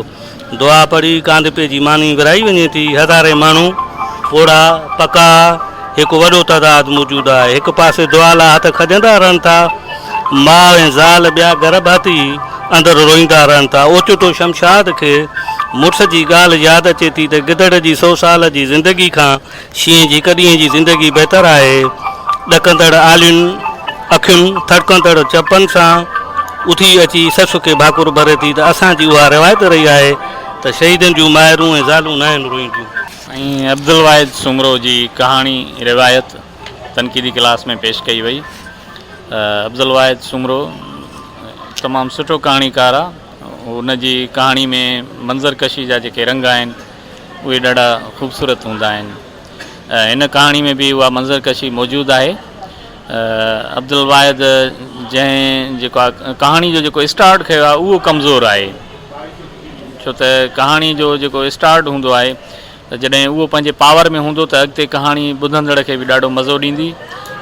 दुआ पढ़ी कांदपे जी मानी विराई वञे थी। हज़ारे माण्हू पोड़ा पका हिकु वॾो तइदादु मौजूदु आहे। हिकु पासे दुआ लाइ हथ खजंदा रहनि था। माउ ऐं ज़ाल ॿिया घर भाती अंदरि रोईंदा रहनि था। ओचितो शमशाद खे मुड़ुस जी ॻाल्हि यादि अचे थी त गिदड़ जी 100 साल जी ज़िंदगी खां शींहं जी हिकु ॾींहं जी ज़िंदगी बहितरु आहे। ॾकंदड़ आलियुनि अखियुनि थड़कंदड़ चपनि सां उथी अची ससु खे भाकुर भरे थी त असांजी उहा रिवायत रही आहे त शहीदनि जूं माइरूं ऐं ज़ालूं न आहिनि रोईंदियूं। ऐं अब्दुल वाहिद सुमरो जी कहाणी रिवायत तनक़ीदी क्लास में पेश कई वई। अब्दुल वाहिद सुमरो तमामु सुठो कहाणीकार आहे। उन जी कहाणी में मंज़रकशी जा जेके रंग आहिनि उहे ॾाढा ख़ूबसूरत हूंदा आहिनि। हिन कहाणी में बि उहा मंज़रकशी मौजूदु आहे। अब्दुल वाहिद जंहिं जेको आहे कहाणी जो जेको स्टार्ट कयो आहे उहो कमज़ोर आहे। छो त कहाणी जो जेको स्टार्ट हूंदो आहे त जॾहिं उहो पंहिंजे पावर में हूंदो त अॻिते कहाणी ॿुधंदड़ खे बि ॾाढो मज़ो ॾींदी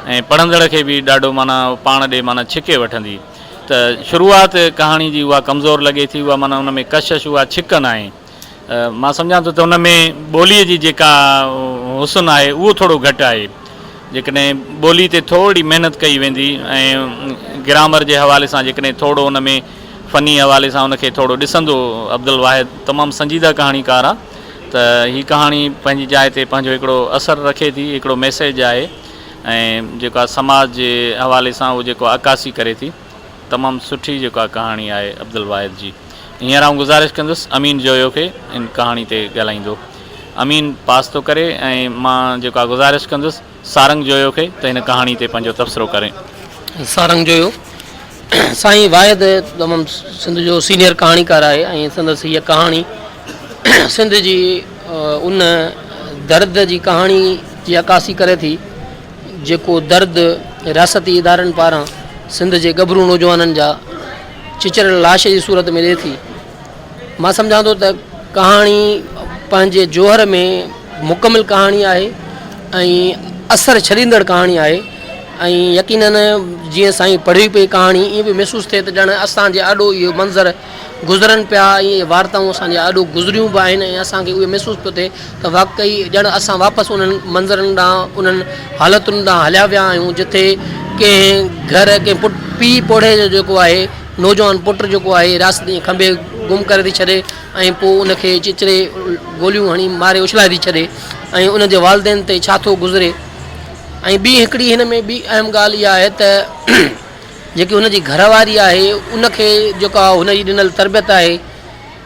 ऐं पढ़ंदड़ खे बि ॾाढो माना पाण ॾे माना छिके वठंदी। त शुरूआत कहाणी जी उहा कमज़ोर लॻे थी। उहा माना उन में कशिश उहा छिक न आहे। मां सम्झां थो त उन में ॿोलीअ जी जेका हुस्न आहे उहो थोरो घटि आहे। जेकॾहिं ॿोली ते थोरी महिनत कई वेंदी ऐं ग्रामर जे हवाले सां जेकॾहिं थोरो उन में फ़नी हवाले सां उनखे थोरो ॾिसंदो। अब्दुल वाहिद तमामु संजीदा कहाणीकार आहे। त हीअ कहाणी पंहिंजी जाइ ते पंहिंजो हिकिड़ो असरु रखे थी। हिकिड़ो मैसेज आहे ऐं जेको आहे समाज जे हवाले सां उहो जेको अकासी करे थी। तमामु सुठी जेका कहाणी आहे अब्दुल वाहिद जी। हींअर आउं गुज़ारिश कंदुसि अमीन जोयो खे इन कहाणी ते ॻाल्हाईंदो। अमीन पास थो करे ऐं मां जेको आहे गुज़ारिश कंदुसि सारंग जोयो खे त हिन कहाणी ते पंहिंजो तबसरो करे। सारंग जोयो साईं वाहिद तमामु सिंध जो सीनियर कहाणीकार आहे ऐं संदसि हीअ कहाणी सिंध जी उन दर्द जी कहाणी जी अकासी करे थी जेको दर्द रियासती इदारनि पारां सिंध जे गभरू नौजवाननि जा चिचरल लाश जी सूरत में ॾिए थी। मां सम्झां थो त कहाणी पंहिंजे जोहर में मुकमिल कहाणी आहे ऐं असरु छॾींदड़ कहाणी आहे ऐं यकीनन जीअं साईं पढ़ी पई कहाणी ईअं बि महसूसु थिए त ॼण असांजे ॾाढो इहो मंज़र गुज़रनि पिया। इहे वार्ताऊं असांजे ॾाढो गुज़रियूं बि आहिनि ऐं असांखे उहे महसूसु पियो थिए त वाक़ई ॼण असां वापसि उन्हनि मंज़रनि ॾांहुं उन्हनि हालतुनि ॾांहुं हलिया विया आहियूं जिथे कंहिं घर कंहिं पीउ पोड़े जो जेको आहे नौजवान पुटु जेको आहे रास्ते खंभे गुम करे थी छॾे ऐं पोइ उनखे चिचरे गोलियूं हणी मारे उछलाए थी छॾे ऐं उनजे वालदेन ते छा थो गुज़रे। ऐं ॿी हिकिड़ी हिन में ॿी अहम ॻाल्हि इहा आहे त जेकी हुनजी घरवारी आहे उनखे जेका हुनजी ॾिनल तरबियत आहे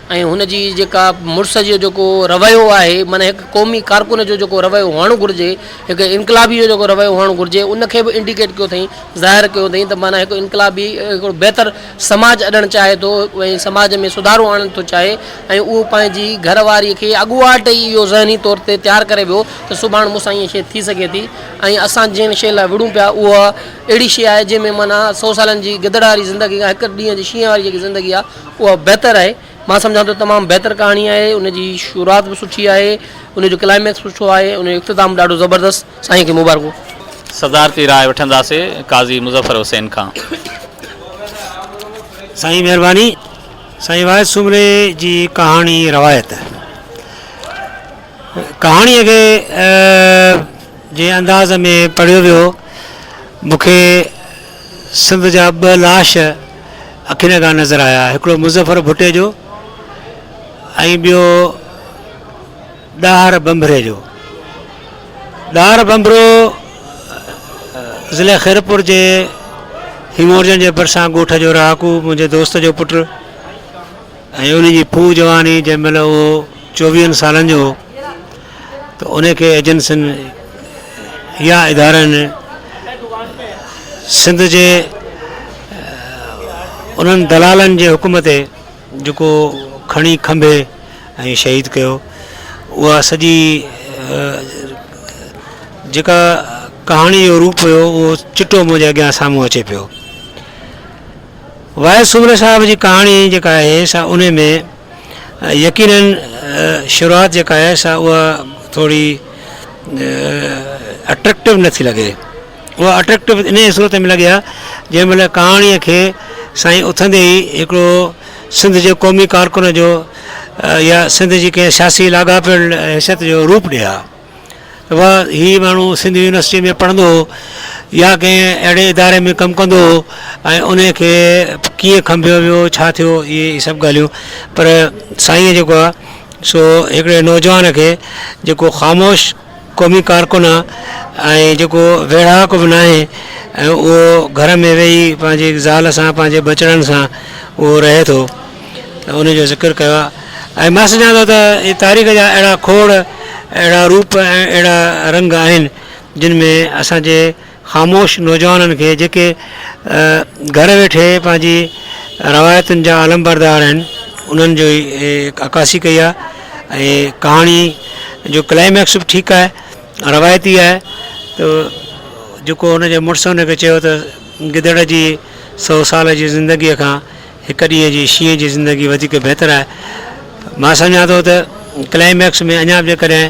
ऐं हुनजी जेका मुड़ुस जो जेको रवैयो आहे माना हिकु क़ौमी कारकुन जो जेको रवैयो हुअणु घुरिजे, हिकु इनकलाबी जो जेको रवैयो हुअणु घुरिजे, उनखे बि इंडिकेट कयो अथई, ज़ाहिर कयो अथई त माना हिकु इनकलाबी हिकिड़ो बहितर समाज अॾणु चाहे थो ऐं समाज में सुधारो आणणु थो चाहे ऐं उहो पंहिंजी घरवारीअ खे अॻुवाट ई इहो ज़हनी तौर ते तयारु करे वियो त सुभाणे मूंसां ईअं शइ थी सघे थी। ऐं असां जंहिं शइ लाइ विड़ूं पिया उहा अहिड़ी शइ आहे जंहिंमें माना 100 सालनि जी गिदड़ वारी ज़िंदगी आहे, हिकु ॾींहं जी शींहं वारी जेकी ज़िंदगी आहे उहा बहितरु आहे। मां सम्झां थो तमामु बहितरु कहाणी आहे, उनजी शुरूआत बि सुठी आहे, उनजो क्लाइमेक्स सुठो आहे, उनजो इख़्तिताम ॾाढो ज़बरदस्तु। साईं खे मुबारकूं। सदारती राय वठंदासीं काज़ी मुज़फ़र हुसैन खां। साईं महिरबानी। साईं वाहिद सुमरे जी कहाणी रवायत कहाणीअ खे जे अंदाज़ में पढ़ियो वियो, मूंखे सिंध जा 2 लाश अखियुनि खां नज़र आया, हिकिड़ो मुज़फ़र भुट्टे जो ऐं ॿियो ॾाहर बंभरे जो। ॾाहर बंभरो ज़िले खैरपुर जे हिमोरजन जे भरिसां ॻोठ जो रहाकू मुंहिंजे दोस्त जो पुटु ऐं उनजी फू जवानी जंहिं महिल उहो 24 सालनि जो, त उनखे एजेंसियुनि या इदारनि सिंध जे उन्हनि दलालनि जे हुकुम ते जेको खणी खंभे ऐं शहीद कयो, उहा सॼी जेका कहाणी जो रूप हुयो उहो चिटो मुंहिंजे अॻियां साम्हूं अचे पियो। वाहिद सुमरे साहिब जी कहाणी जेका आहे सा उन में यकीनन शुरूआत जेका आहे सा उहा थोरी अट्रैक्टिव नथी लॻे। उहा अट्रैक्टिव इन सूरत में लॻे आहे जंहिं महिल कहाणीअ खे साईं उथंदे ई हिकिड़ो सिंध जे क़ौमी कारकुन जो या सिंध जी कंहिं सियासी लाॻापियल हैसियत जो रूप ॾिए हा। वाह, हीउ माण्हू सिंध यूनिवर्सिटी में पढ़ंदो हो या कंहिं अहिड़े इदारे में कमु कंदो हो ऐं उनखे कीअं खंभियो वियो, छा थियो, इहे सभु ॻाल्हियूं। पर साईं जेको आहे सो हिकिड़े नौजवान खे जेको ख़ामोश क़ौमी कारकुन आहे ऐं जेको वेढ़ाक बि न आहे ऐं उहो घर में वेही पंहिंजी ज़ाल सां पंहिंजे बचड़नि सां उहो रहे थो, त उनजो ज़िक्र कयो आहे। ऐं मां सम्झां थो त इहे तारीख़ जा अहिड़ा खोड़, अहिड़ा रूप ऐं अहिड़ा रंग आहिनि जिन में असांजे ख़ामोश नौजवाननि खे जेके घर वेठे पंहिंजी रवायतुनि जा आलमबरदार आहिनि उन्हनि जो ई अकासी कई आहे। ऐं कहाणी जो क्लाइमेक्स बि ठीकु आहे, रवायती आहे। त जेको हुनजे मुड़ुस हुनखे चयो त गिदड़ जी 100 साल जी ज़िंदगीअ खां हिकु ॾींहं जी शींहं जी ज़िंदगी वधीक बहितरु आहे। मां सम्झां थो त क्लाइमेक्स में अञा बि जेकॾहिं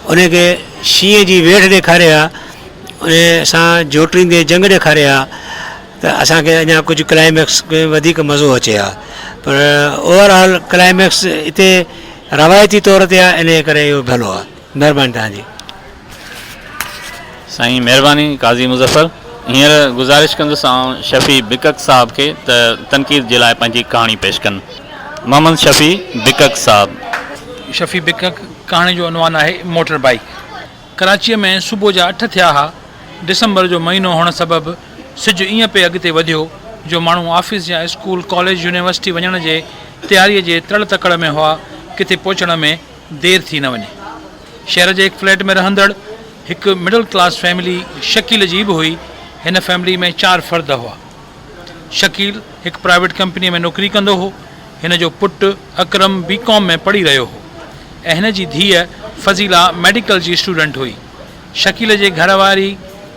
उनखे शींहं जी वेठ ॾेखारे आहे, उन सां जोटींदे जंग ॾेखारे आहे, त असांखे अञा कुझु क्लाइमेक्स में वधीक मज़ो अचे हा। पर ओवरऑल क्लाइमेक्स हिते रवायती तौर ते आहे, इन करे इहो भलो आहे। महिरबानी तव्हांजी। साईं महिरबानी काज़ी मुज़फ़र। हींअर गुज़ारिश कंदुसि आउं शफ़ी बिकक साहब खे त तनक़ीद जे लाइ पंहिंजी कहाणी पेश कनि। मोहम्मद शफ़ी बिकक साहब। शफ़ी बिकक कहाणी जो उनवान आहे मोटर बाइक। कराचीअ में सुबुह जा 8 थिया हा। दिसंबर जो महीनो हुअण सबबि सिजु ईअं पे अॻिते वधियो जो माण्हू ऑफिस या स्कूल कॉलेज यूनिवर्सिटी वञण जे तयारीअ जे तड़ तकड़ में हुआ, किथे पहुचण में देरि थी न वञे। शहर जे हिकु फ्लैट में रहंदड़ हिकु मिडल क्लास फैमिली शकील जी बि हुई। हिन फैमिली में 4 फ़र्द हुआ। शकील हिकु प्राइवेट कंपनीअ में नौकरी कंदो हो। हिन जो पुटु अकरम बीकॉम में पढ़ी रहियो हो ऐं हिन जी धीअ फज़ीला मेडिकल जी स्टूडेंट हुई। शकील जे घरवारी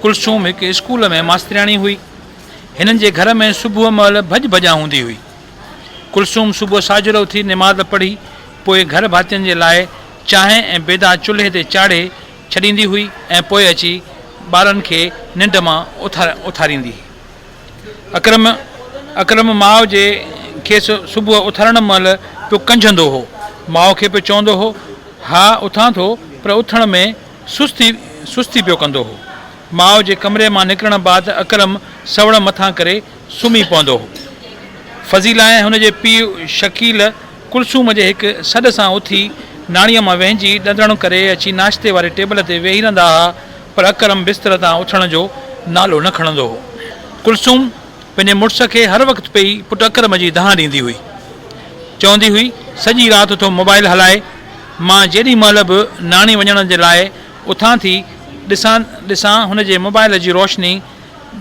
कुलसूम हिकु स्कूल में मास्तरियाणी हुई। हिननि जे घर में सुबुह महिल भॼ भॼा हूंदी हुई। कुलसूम सुबुह साजुरो उथी निमाज़ पढ़ी पोइ घर भातियुनि जे लाइ चांहि ऐं बेदा चुल्हे ते चाढ़े छॾींदी हुई ऐं पोइ अची ॿारनि खे निंड मां उथारींदी। अकरम माउ जे खेसि सुबुह उथारण महिल पियो कंझंदो हो। माउ खे पियो चवंदो हो, हा उथां थो, पर उथण में सुस्ती पियो कंदो हो। माउ जे कमरे मां निकिरण बाद अकरम सवड़ मथां करे सुम्ही पवंदो हो। फज़ीला ऐं हुनजे पीउ शकील कुलसूम जे हिकु सॾ सां उथी नाणीअ मां वेंहिंजी ॾंदण करे अची नाश्ते वारे टेबल ते वेही रहंदा हुआ, पर अकरम बिस्तर तां उथण जो नालो न खणंदो हो। कुलसूम पंहिंजे मुड़ुस खे हर वक़्तु पई पुटु अकरम जी दाह ॾींदी हुई। चवंदी हुई सॼी राति थो मोबाइल हलाए, मां जेॾी महिल बि नाणी वञण जे लाइ उथां थी ॾिसां हुनजे मोबाइल जी रोशनी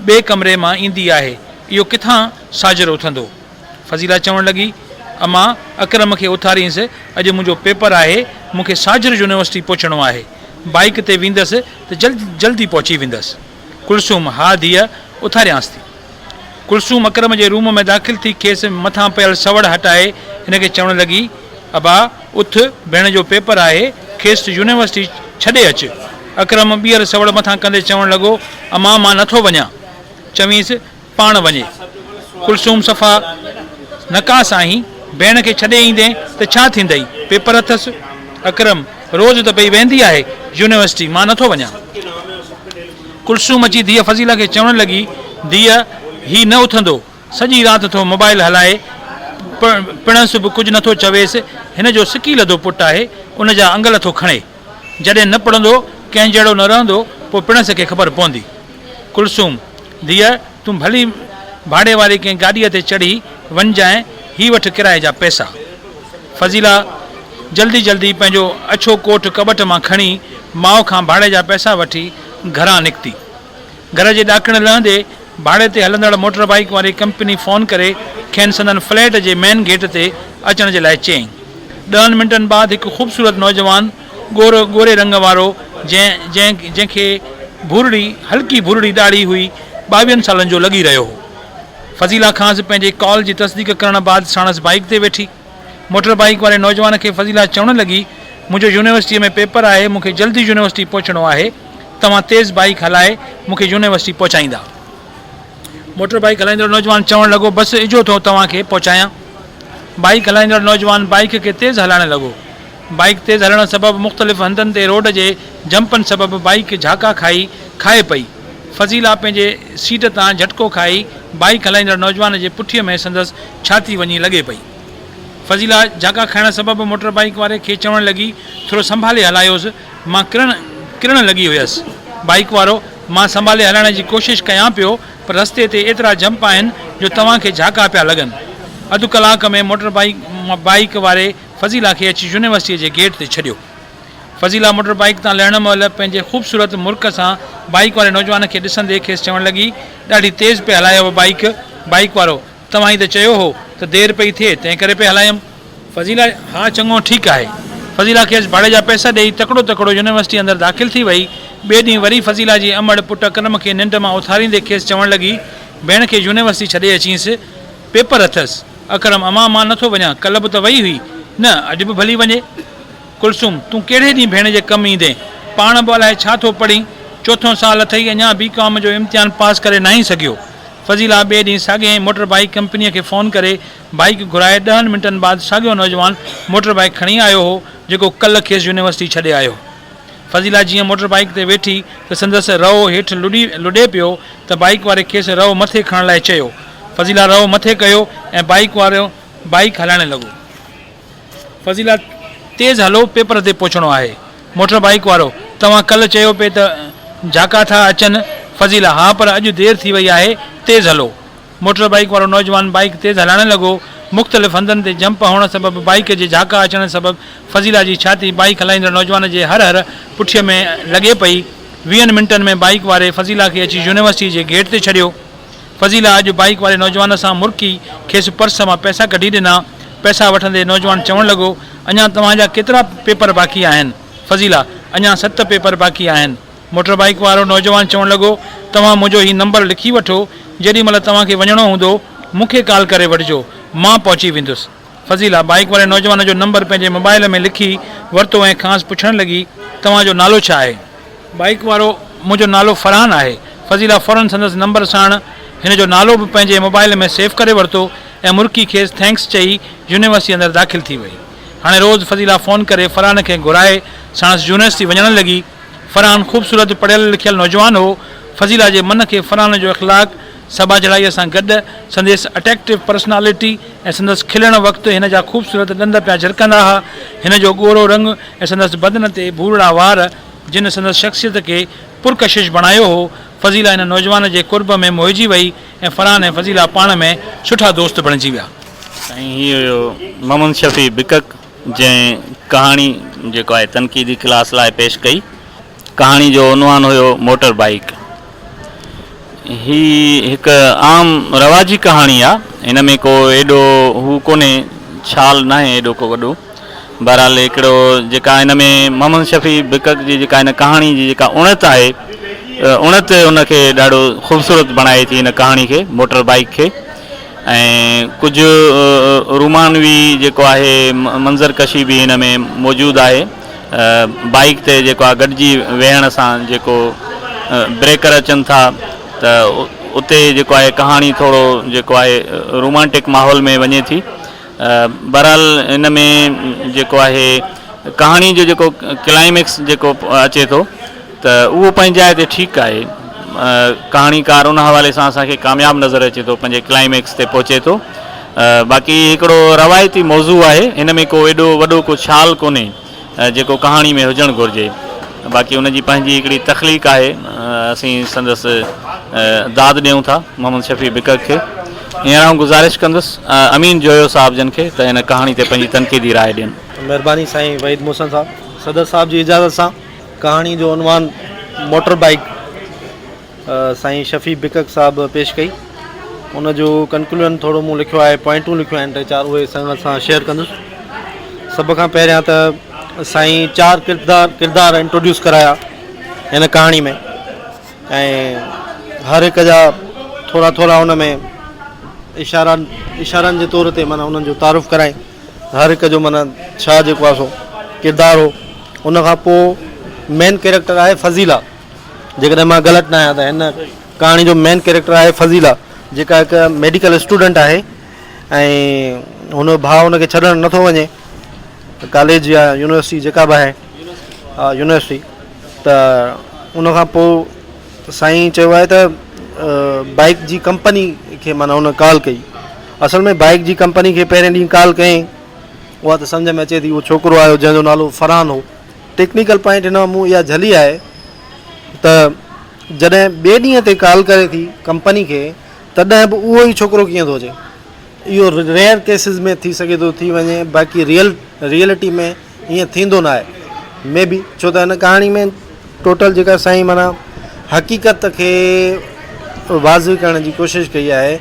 ॿिए कमरे मां ईंदी आहे, इहो किथां साजर उथंदो। फज़ीला चवणु लॻी, अमां अकरम खे उथारींसि, अॼु मुंहिंजो पेपर आहे, मूंखे साजर यूनिवर्सिटी पहुचणो आहे, बाइक ते वेंदसि त जल्दी पहुची वेंदसि। कुलसूम, हा धीअ, उथारियांसि थी। कुलसूम अकरम जे रूम में दाख़िल थी खेसि मथां पियल सवड़ हटाए हिनखे चवणु लॻी, अबा उथ, भेण जो पेपर आहे, खेसि यूनिवर्सिटी छॾे अचु। अकरम ॿीहर सवड़ मथां कंदे चवणु लॻो, अमां मां नथो वञा, चवींसि पाण वञे। कुलसूम सफ़ा नका सां ई, भेण खे छॾे ईंदे त छा थींदई, पेपर अथसि। अकरम, रोज़ त पई वेंदी आहे यूनिवर्सिटी, मां नथो वञा। कुलसूम अची धीअ फज़ीला खे चवणु लॻी, धीअ ही न उथंदो, सॼी राति थो मोबाइल हलाए, पिणसि बि कुझु नथो चवेसि, हिन जो सिकी लधो पुटु आहे, उन जा अंगल थो खणे, जॾहिं न पढ़ंदो कंहिं जहिड़ो न रहंदो पोइ पिणस खे ख़बर पवंदी। कुलसूम, धीअ तूं भली भाड़े वारी कंहिं गाॾीअ ते चढ़ी वञजांइ, ही वठि किराए जा पैसा। फज़ीला जल्दी पंहिंजो अछो कोट कॿट मां खणी माउ खां भाड़े जा पैसा वठी घरां निकिती। घर जे ॾाकण लहंदे भाड़े ते हलंदड़ मोटर बाइक वारी कंपनी फ़ोन करे खेनि संदन फ्लैट जे मेन गेट ते अचण जे लाइ चयईं। 10 मिंटनि बाद हिकु ख़ूबसूरत नौजवान गोरे रंग वारो जंहिंखे हल्की भुरड़ी ॾाढ़ी हुई 22 सालनि जो लॻी रहियो हो। फज़ीला खांसि पंहिंजे कॉल जी तस्दीक करण बाद साणसि बाइक ते वेठी। मोटर बाइक वारे नौजवान खे फज़ीला चवणु लॻी, मुंहिंजो यूनिवर्सिटीअ में पेपर आहे, मूंखे जल्दी यूनिवर्सिटी पहुचणो आहे, तव्हां तेज़ बाइक हलाए मूंखे यूनिवर्सिटी पहुचाईंदा। मोटर बाइक हलाईंदड़ नौजवान चवणु लॻो, बसि इजो थो तव्हांखे पहुचायां। बाइक हलाईंदड़ नौजवान बाइक खे तेज़ हलाइणु लॻो। बाइक तेज़ हलण सबबि मुख़्तलिफ़ हंधनि ते रोड जे जंपनि सबबि बाइक झाका खाए पई। फज़ीला पंहिंजे सीट तां झटको खाई बाइक हलाईंदड़ नौजवान जे पुठीअ में संदसि छाती वञी लॻे पई। फज़ीला झाका खाइण सबबि मोटर बाइक वारे खे चवणु लॻी, थोरो संभाले हलायोसि, मां किरण लॻी हुयसि। बाइक वारो, मां संभाले हलाइण जी कोशिशि कयां पियो, पर रस्ते ते एतिरा जंप आहिनि जो तव्हांखे झाका पिया लॻनि। अधु कलाक में मोटर बाइक वारे फज़ीला खे अची यूनिवर्सिटीअ जे गेट ते छॾियो। फज़ीला मोटर बाइक तां लहण महिल पंहिंजे ख़ूबसूरत मुल्क सां बाइक वारे नौजवान खे ॾिसंदे खेसि चवणु लॻी, ॾाढी तेज़ पे हलायव बाइक वारो, तव्हां ई त चयो हो त देरि पई थिए तंहिं करे पे हलायमि। फज़ीला, हा चङो ठीकु आहे। फज़ीला खेसि भाड़े जा पैसा ॾेई तकिड़ो यूनिवर्सिटी अंदरि दाख़िल थी वई। ॿिए ॾींहुं वरी फज़ीला जी अमड़ पुटु अकरम खे निंड मां उथारींदे खेसि चवणु लॻी, भेण खे यूनिवर्सिटी छॾे अचींसि, पेपर अथसि। अकरम, अमां मां नथो वञा, कल्ह बि त वई हुई, न अॼु बि भली वञे। कुलसूम, तूं कहिड़े ॾींहुं भेण जे कमु ईंदे, पाण बि अलाए छा थो पढ़ी, 4थों साल अथई, अञा BCom जो इम्तिहान पास करे न ई सघियो। फज़ीला ॿिए ॾींहुं साॻिए मोटर बाइक कंपनीअ खे फ़ोन करे बाइक घुराए 10 मिंटनि बाद साॻियो नौजवान मोटर बाइक खणी आयो हो जेको कल्ह खेसि यूनिवर्सिटी छॾे आयो। फज़ीला जीअं मोटर बाइक ते वेठी त संदसि रओ हेठि लुॾे पियो त बाइक वारे खेसि रओ मथे खणण लाइ चयो। फज़ीला रओ मथे कयो ऐं बाइक वारो बाइक हलाइणु लॻो। फज़ीला, तेज़ हलो, पेपर ते पहुचणो आहे। मोटर बाइक वारो, तव्हां कल्ह चयो पिए त झाका था अचनि। फज़ीला, हा पर अॼु देरि थी वई आहे, तेज़ हलो। मोटर बाइक वारो नौजवान बाइक तेज़ हलाइणु लॻो। मुख़्तलिफ़ हंधनि ते जंप हुअण सबबि बाइक जे झाका अचण सबबि फज़ीला जी छाती बाइक हलाईंदड़ नौजवान जे हर पुठीअ में लॻे पई। 20 मिंटनि में बाइक वारे फज़ीला खे अची यूनिवर्सिटी जे गेट ते छॾियो। फज़ीला अॼु बाइक वारे नौजवान सां मुरकी खेसि पर्स मां पैसा कढी ॾिना। पैसा वठंदे नौजवान चवणु लॻो, अञा तव्हांजा केतिरा पेपर बाक़ी आहिनि? फज़ीला, अञा 7 पेपर बाक़ी आहिनि। मोटर बाइक वारो नौजवान चवणु लॻो, तव्हां मुंहिंजो ही नंबर लिखी वठो, जेॾी महिल तव्हांखे वञिणो हूंदो मूंखे कॉल करे वठिजो, मां पहुची वेंदुसि। फज़ीला बाइक वारे नौजवान जो नंबर पंहिंजे मोबाइल में लिखी वरितो ऐं खांसि पुछणु लॻी, तव्हांजो नालो छा आहे? बाइक वारो, मुंहिंजो नालो फरहान आहे। फज़ीला फ़ौरन संदसि नंबर साण हिन जो नालो बि पंहिंजे मोबाइल में सेव करे वरितो ऐं मुर्की खेसि थैंक्स चई यूनिवर्सिटी अंदरि दाख़िल थी वई। हाणे रोज़ु फज़ीला फ़ोन करे फरहान खे घुराए साणसि यूनिवर्सिटी वञणु लॻी। फरहान ख़ूबसूरत पढ़ियल लिखियल नौजवान हो। फज़ीला जे मन खे फरहान जो इख़लाक़ सभा जड़ाईअ सां गॾु संदेसि अट्रैक्टिव पर्सनालिटी ऐं संदसि खिलण वक़्तु हिन जा ख़ूबसूरत ॾंद पिया झरकंदा हुआ। हिन जो ॻोरो रंग ऐं संदसि बदन ते भूरा वार जिन संदसि शख़्सियत खे पुरकशिश बणायो हो। फज़ीला हिन नौजवान जे कुर्ब में मोहिजी वई ऐं फरहान ऐं फज़ीला पाण में सुठा दोस्त बणिजी विया। साईं हीअ हुयो मोहम्मद शफ़ी बिकक जंहिं कहाणी जेको आहे तनक़ीदी क्लास लाइ पेश कई। कहाणी जो उनवान हुयो मोटर बाइक। ही हिकु आम रवाजी कहाणी आहे, हिन में को एॾो हू कोन्हे, छाल न आहे एॾो को वॾो। बहरहाल हिकिड़ो जेका हिन में मोहम्मद शफ़ी बिकक जी जेका हिन कहाणी जी जेका उणत आहे, उणत उनखे ॾाढो ख़ूबसूरत बणाए थी हिन कहाणी खे, मोटर बाइक खे। ऐं कुझु रुमानवी जेको आहे मंज़रकशी बि हिन में मौजूदु आहे। बाइक ते जेको आहे गॾिजी वेहण सां जेको ब्रेकर अचनि था, त उते जेको आहे कहाणी थोरो जेको आहे रोमांटिक माहौल में वञे थी। बहरहाल हिन में जेको आहे कहाणी जो जेको क्लाइमेक्स जेको अचे थो, त उहो पंहिंजी जाइ ते ठीकु आहे। कहाणीकार उन हवाले सां असांखे कामयाबु नज़र अचे थो, पंहिंजे क्लाइमेक्स ते पहुचे थो। बाक़ी हिकिड़ो रवायती मौज़ू आहे, हिन में को एॾो वॾो को छाल कोन्हे जेको कहाणी में हुजणु घुरिजे। बाक़ी उनजी पंहिंजी हिकिड़ी तख़लीक़ आहे, असीं संदसि दाद ॾियूं था मोहम्मद शफ़ी बिकक खे। हींअर आउं गुज़ारिश कंदुसि अमीन जोयो साहब जन खे त हिन कहाणी ते पंहिंजी तनक़ीदी राय ॾियनि। महिरबानी साईं वहीद मोहसिन साहब। सदर साहब जी इजाज़त सां कहाणी जो उनवान मोटर बाइक साईं शफ़ी बिकक साहब पेश कई। उनजो कंक्लूजन थोरो मूं लिखियो आहे, पॉइंटूं लिखियूं आहिनि 3-4, उहे संगत सां शेयर कंदुसि। सभ खां पहिरियां त साईं 4 किरदार इंट्रोड्यूस कराया हिन कहाणी में, ऐं हर हिक जा थोरा थोरा उन में इशारनि जे तौर ते माना उन्हनि जो तारुफ़ कराई। हर हिक जो माना छा जेको आहे सो किरदारु हो। उन खां पोइ मेन कैरेक्टर आहे फ़ज़ीला। जेकॾहिं मां ग़लति न आहियां त हिन कहाणी जो मेन कैरेक्टर आहे फ़ज़ीला, जेका हिकु मेडिकल स्टूडेंट आहे ऐं हुन भाउ हुनखे छॾणु नथो वञे कॉलेज या यूनिवर्सिटी जेका बि आहे, यूनिवर्सिटी। त उन खां पोइ साईं चयो आहे त बाइक जी कंपनी खे माना हुन कॉल कई। असल में बाइक जी कंपनी खे पहिरें ॾींहुं कॉल कयईं, उहा त सम्झ में अचे थी उहो छोकिरो आयो जंहिंजो नालो फरहान हो। टेक्निकल पॉइंट हिन मूं इहा झली आहे त जॾहिं ॿिए ॾींहं ते कॉल करे थी कंपनी खे, तॾहिं बि उहो ई छोकिरो कीअं थो अचे। इहो रेयर केसिस में थी सघे थो थी वञे, बाक़ी रियलिटी में ईअं थींदो न आहे मे बी। छो त हिन कहाणी में टोटल जेका साईं माना हक़ीक़त खे वाज़िह करण जी कोशिशि कई आहे,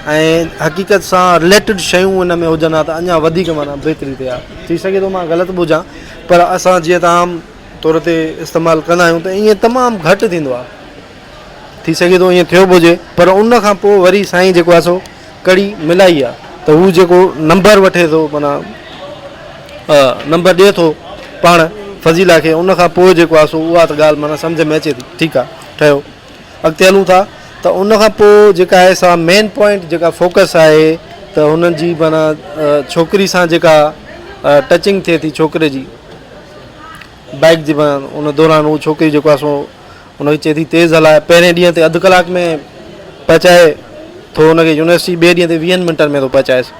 ऐं हक़ीक़त सां रिलेटेड शयूं हिन में हुजनि हा त अञा वधीक माना बहितरी थिए हा। थी सघे थो मां ग़लति ॿुधां, पर असां जीअं त आम तौर ते इस्तेमालु कंदा आहियूं त ईअं तमामु घटि थींदो आहे। थी सघे थो ईअं थियो बि हुजे, पर उन खां पोइ वरी साईं जेको आहे सो कड़ी मिलाई आहे त हू जेको नंबर वठे थो, माना नंबर ॾिए थो पाण फ़ज़ीला खे, उन खां पोइ जेको आहे सो उहा त ॻाल्हि माना सम्झ में अचे थी। ठीकु आहे, ठहियो, अॻिते हलूं था। त उन खां पोइ जेका आहे सा मेन पॉइंट जेका फोकस आहे त हुननि जी माना छोकिरी सां जेका टचिंग थिए थी, छोकिरे जी बाइक जी माना उन दौरान उहो छोकिरी जेको आहे सो उनखे चए थी तेज़ हलाए। पहिरें ॾींहं ते अधु कलाक में पहुचाए थो हुनखे यूनिवर्सिटी, ॿिए ॾींहं ते 20 मिंटनि में थो पहुचाएसि।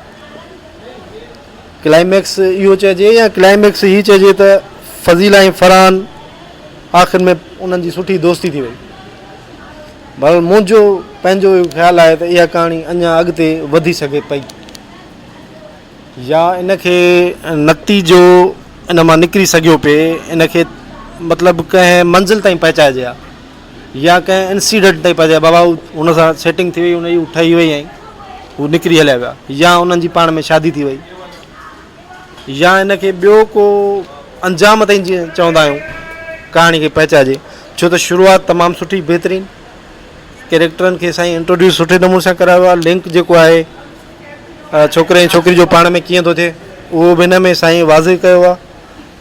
क्लाइमेक्स इहो चइजे या क्लाइमेक्स हीअ चइजे त फ़ज़ीला ऐं फरहान आख़िर में उन्हनि जी सुठी दोस्ती थी वई। पर मुंहिंजो पंहिंजो ख़्यालु आहे त इहा कहाणी अञा अॻिते वधी सघे पई, या इनखे नतीजो इन मां निकिरी सघियो पिए, इनखे मतिलबु कंहिं मंज़िल ताईं पहुचाइजे हा, या कंहिं इंसिडेंट ताईं पहुचाए। बाबा हुन सां सेटिंग थी वई, हुनजी ठही वई ऐं हू निकिरी हलिया विया, या उन्हनि जी पाण में शादी थी वई, या इनखे ॿियो को अंजाम ताईं जीअं चवंदा आहियूं कहाणी खे पहुचाइजे। छो त शुरूआति तमामु सुठी बहितरीनु, कैरेक्टरनि खे साईं इंट्रोड्यूस सुठे नमूने सां करायो आहे। लिंक जेको आहे छोकिरे ऐं छोकिरी जो पाण में कीअं थो थिए, उहो बि हिन में साईं वाज़िह कयो आहे।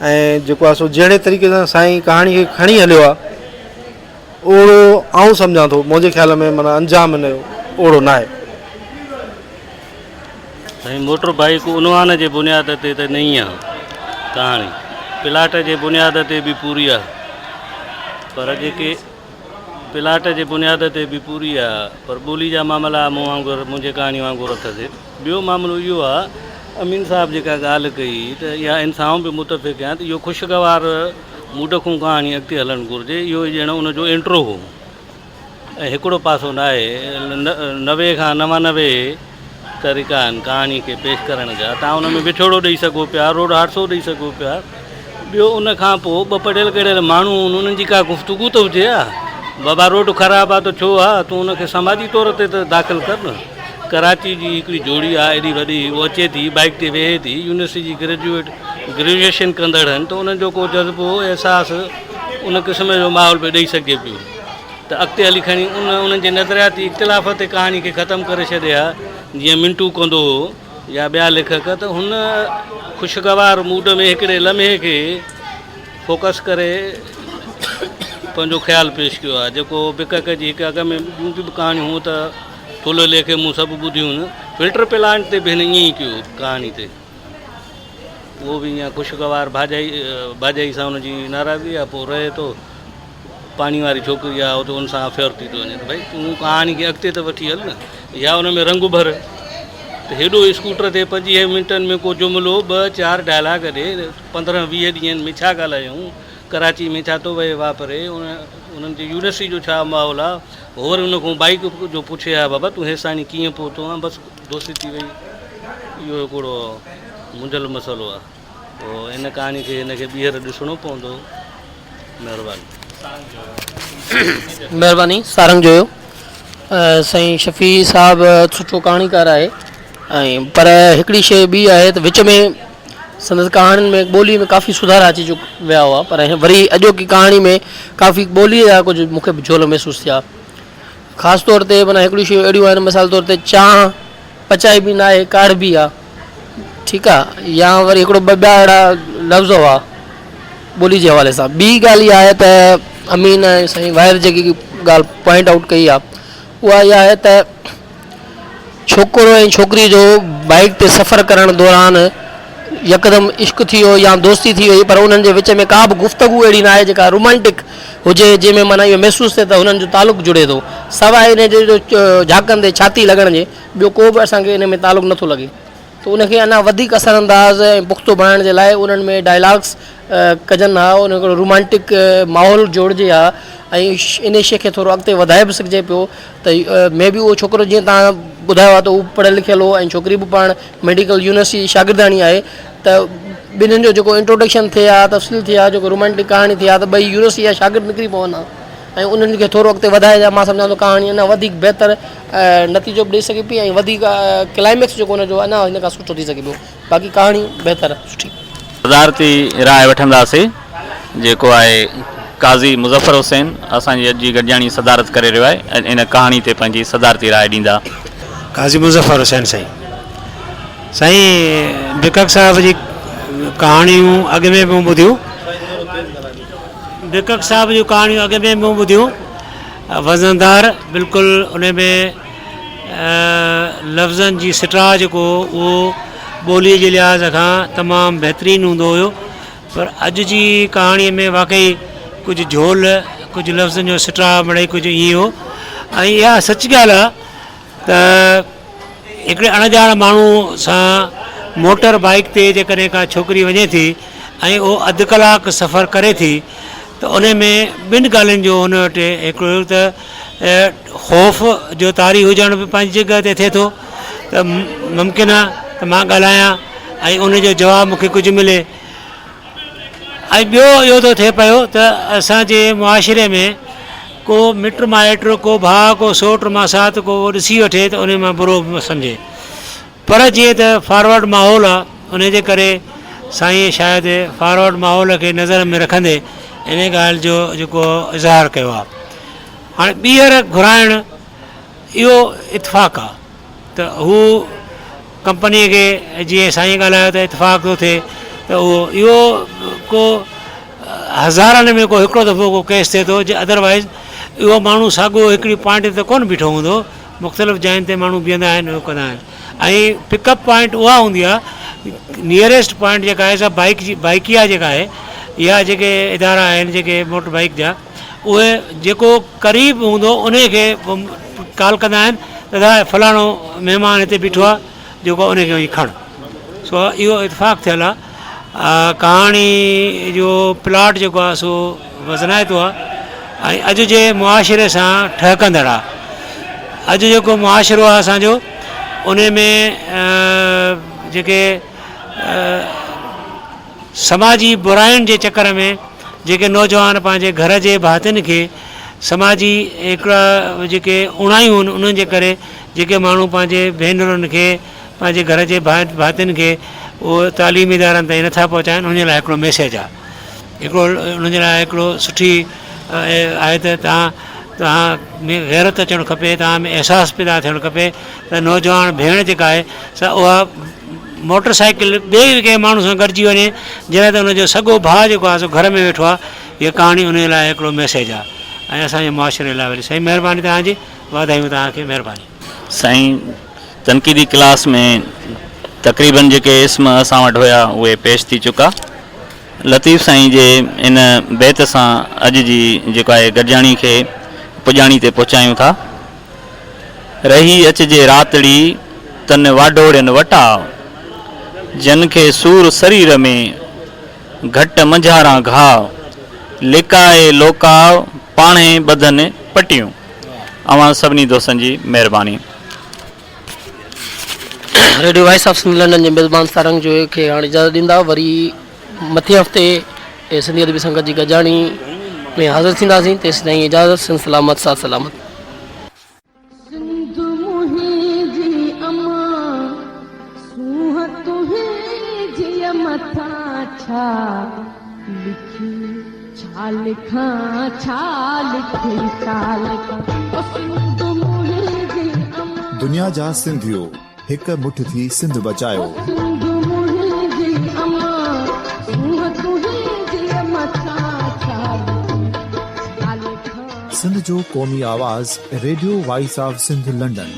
ऐं जेको आहे सो जहिड़े तरीक़े सां साईं कहाणी खे खणी हलियो आहे, ओड़ो आउं सम्झां थो, मुंहिंजे ख़्याल में माना अंजाम हिन जो ओड़ो न आहे। साईं मोटर बाइक उनवान जे बुनियाद ते त नहीं आहे कहाणी, प्लाट जे बुनियाद ते बि पूरी आहे, पर जेके प्लाट जे बुनियाद ते बि पूरी आहे, पर ॿोली जा मामला मूं वांगुरु मुंहिंजे कहाणी वांगुरु अथसि। ॿियो मामिलो इहो आहे, अमीन साहब जेका ॻाल्हि कई त इहा इंसाऊं बि मुतफ़िक़ आहिनि त इहो ख़ुशगवार मूड खां कहाणी अॻिते हलणु घुरिजे। इहो ॼण उनजो इंट्रो हो, ऐं हिकिड़ो पासो न आहे। 90 खां 99 तरीक़ा आहिनि कहाणी खे पेश करण जा। तव्हां उन में विछोड़ो ॾेई सघो पिया, रोड हादसो ॾेई सघो पिया। ॿियो उन खां पोइ ॿ पढ़ियल कढ़ियल माण्हू उन्हनि जी का गुफ़्तगू त हुजे हा। बाबा रोड ख़राबु आहे त छो आहे, तूं उनखे समाजी तौर ते त दाख़िल कर न। कराची जी हिकिड़ी जोड़ी आहे एॾी वॾी, उहा अचे थी बाइक ते वेहे थी, यूनिवर्सिटी जी ग्रेजुएशन कंदड़ आहिनि, त उन्हनि जो को जज़्बो अहसासु उन क़िस्म जो माहौल बि ॾेई सघे पियो। त अॻिते हली खणी उन्हनि जे नज़रियाती इख़्तिलाफ़ ते कहाणी खे ख़तमु करे छॾिया, जीअं मिंटू कंदो हो या ॿिया लेखक। त हुन ख़ुशगवार मूड में हिकिड़े लम्हे खे फोकस करे पंहिंजो ख़्यालु पेश कयो आहे, जेको बिकक जी हिकु अॻ में ॿियूं बि कहाणियूं हूअं त थुलो लेखे मूं सभु ॿुधियूं आहिनि, फिल्टर प्लांट ते बि हिन ईअं ई कयो कहाणी ते। उहो बि ईअं ख़ुशगवार भाॼाई सां हुनजी नाराज़गी आहे, पोइ रहे थो पाणी वारी छोकिरी आहे उहो त हुन सां अफेयर थी थो वञे। त भई तूं कहाणी खे अॻिते त वठी हल न, या हुन में रंग भर। त हेॾो स्कूटर ते 25 मिंटनि में को जुमिलो 2-4 डायलॉग ॾे, 15-20 ॾींहंनि में छा ॻाल्हायूं, कराची में छा थो वए वापरे, उन्हनि जी यूनिवर्सिटी जो छा माहौल आहे। और उन खां बाइक जो पुछे हा बाबा तूं हेसाणी कीअं पहुतो आहे, बसि दोस्ती थी वई। इहो हिकिड़ो मुंझल मसइलो आहे। पोइ इन कहाणी खे हिनखे ॿीहर ॾिसणो पवंदो। महिरबानी। सारंग जोयो साईं शफ़ी साहिबु सुठो कहाणीकार आहे, ऐं पर हिकिड़ी शइ ॿी आहे त विच में संदसि कहाणियुनि में ॿोली में काफ़ी सुधार अची विया हुआ, पर वरी अॼोकी कहाणी में काफ़ी ॿोलीअ जा कुझु मूंखे झोल महसूसु थिया। ख़ासि तौर ते माना हिकिड़ियूं शयूं अहिड़ियूं आहिनि, मिसाल तौर ते चांहि पचाई बि न आहे, काढ़ बि आहे, ठीकु आहे, या वरी हिकिड़ो ॿ ॿिया अहिड़ा लफ़्ज़ हुआ ॿोली जे हवाले सां। ॿी ॻाल्हि इहा आहे त अमीन ऐं साईं वाहिर जेकी ॻाल्हि पॉइंट आउट कई आहे उहा इहा आहे त छोकिरो ऐं छोकिरी जो बाइक ते सफ़र करण दौरान यकदमि इश्क थी वियो या दोस्ती थी वई, पर उन्हनि जे विच में का बि गुफ़्तगू अहिड़ी न आहे जेका रोमांटिक हुजे, जंहिंमें माना इहो महसूसु थिए त हुननि जो तालुक़ु जुड़े थो। सवाइ इन जे झाकनि ते छाती लॻण जे ॿियो को बि असांखे इन में तालुक़ु नथो लॻे। त उनखे अञा वधीक असरअंदाज़ ऐं पुख़्तो बणाइण जे लाइ उन्हनि में डायलॉग्स कजनि हा, उन हिकिड़ो रोमांटिक माहौल जोड़िजे हा, ऐं इन शइ खे थोरो अॻिते वधाए बि सघिजे पियो। त मे बि उहो छोकिरो जीअं तव्हां ॿुधायो आहे त उहो पढ़ियलु लिखियलु हो, ऐं छोकिरी बि पाण मेडिकल यूनिवर्सिटी शागिर्दाणी आहे, त ॿिन्हिनि जो जेको इंट्रोडक्शन थिए हा, तफ़सील थिए हा, जेको रोमांटिक कहाणी थिए हा, त ॿई यूनिवर्सिटी जा शागिर्द निकिरी पवनि हा, ऐं उन्हनि खे थोरो अॻिते वधाए मां सम्झां थो कहाणी अञा वधीक बहितर नतीजो बि ॾेई सघे पई, ऐं वधीक क्लाइमेक्स जेको हुनजो अञा हिन खां सुठो थी सघे पियो। बाक़ी कहाणी बहितर सुठी। सदारती राय वठंदासीं, जेको आहे काज़ी मुज़फ़र हुसैन असांजी अॼु जी गॾिजाणी सदारत करे रहियो आहे, ऐं इन कहाणी ते पंहिंजी सदारती राय ॾींदा। काज़ी मुज़फ़र हुसैन साईं बिकक साहिब जी कहाणियूं अॻ में बि ॿुधियूं, बिकक साहिब जूं कहाणियूं अॻ में बि ॿुधियूं, वज़नदार बिल्कुलु उन में लफ़्ज़नि जी सिटा जेको उहो ॿोलीअ जे लिहाज़ खां तमामु बहितरीनु हूंदो हुयो, पर अॼु जी कहाणीअ में वाक़ई कुझु झोल, कुझु लफ़्ज़नि जो सिटा मिड़ई कुझु ईअं हो। ऐं इहा सच ॻाल्हि आहे त हिकिड़े अणॼाण माण्हू सां मोटर बाइक ते जेकॾहिं का छोकिरी वञे थी ऐं उहो अधु कलाकु सफ़र करे थी, त उन में ॿिनि ॻाल्हियुनि जो हुन वटि हिकिड़ो त ख़ौफ़ जो तारी हुजण बि पंहिंजी जॻह ते थिए थो, त मुमकिन आहे त मां ॻाल्हायां ऐं उनजो जवाबु मूंखे कुझु मिले। ऐं ॿियो इहो थो थिए पियो त असांजे मुआशिरे में को मिट माइट, को भाउ, को सोट मासात को ॾिसी वठे त उन मां बुरो सम्झे, पर जीअं त फॉरवर्ड माहौल आहे उनजे करे साईं शायदि फॉरवर्ड माहौल खे नज़र में रखंदे इन ॻाल्हि जो जेको इज़हार कयो आहे। हाणे ॿीहर घुराइण इहो इतफ़ाक़ आहे त हू कंपनीअ खे जीअं साईं ॻाल्हायो त इतफ़ाक़ थो थिए, त उहो इहो को हज़ारनि में को हिकिड़ो दफ़ो को केस थिए थो, जे अदरवाइज़ इहो माण्हू साॻियो हिकिड़ी पॉइंट ते कोन बीठो हूंदो, मुख़्तलिफ़ जायुनि ते माण्हू बीहंदा आहिनि, उहो कंदा आहिनि। ऐं पिकअप पॉइंट उहा हूंदी आहे, नियरेस्ट पॉइंट जेका आहे सा बाइकिया जेका आहे, या जेके इदारा आहिनि जेके मोटर बाइक जा, उहे जेको क़रीब हूंदो उन खे कॉल कंदा आहिनि त दादा फलाणो महिमान हिते बीठो आहे, जेको उनखे वञी खण। सो इहो इतफ़ाक़ थियल आहे। कहाणी जो प्लॉट जेको आहे सो वज़नाए थो आहे ऐं अॼु जे मुआशिरे सां ठहकंदड़ आहे। अॼु जेको मुआशिरो आहे असांजो उन में जेके समाजी बुराइयुनि जे चकर में जेके नौजवान पंहिंजे घर जे भातियुनि खे समाजी हिकिड़ा जेके उणायूं आहिनि उन्हनि जे करे जेके माण्हू पंहिंजे भेनरुनि खे पंहिंजे घर जे भातियुनि खे उहो तालीमी इदारनि ताईं नथा पहुचाइनि, उन लाइ हिकिड़ो मैसेज आहे। हिकिड़ो उनजे लाइ हिकिड़ो सुठी आहे त तव्हां में गैरत अचणु खपे, तव्हां में अहसासु पैदा थियणु खपे त नौजवान भेण जेका आहे उहा मोटर साइकिल ॿिए कंहिं माण्हू सां गॾिजी वञे जॾहिं त हुनजो सॻो भाउ जेको आहे सो घर में वेठो आहे। हीअ कहाणी उन लाइ हिकिड़ो मैसेज आहे ऐं असांजे मुआशिरे लाइ वरी साईं महिरबानी तव्हांजी, वाधायूं तव्हांखे, महिरबानी। साईं तनक़ीदी क्लास में तक़रीबन जेके इस्म असां वटि हुया उहे पेश थी चुका। लतीफ़ साईं जे इन बैत सां अॼु जी जेका आहे गॾिजाणी खे पुॼाणी ते पहुचायूं था। रही अचिजे रातड़ी तन वाडोड़नि वटा, जन खे सूर शरीर में घटि मंझारा घाव, लिकाए लोकाव पाणे बदन पटियूं। अवां सभिनी दोस्तनि जी महिरबानी। Radio voice of Sindh London जे मेज़बान सारंग जो खे हाणे इजाज़त ॾींदा। वरी मथे हफ़्ते सिंधी अदबी संगत जी गॾिजाणी में हाज़िर थींदासीं। तेसि ताईं इजाज़त, सिंध सलामत, साथ सलामत। दुनिया जा सिंधियो हिक मुठ थी सिंध बचायो। सिंध जो क़ौमी आवाज़ radio voice of Sindh London.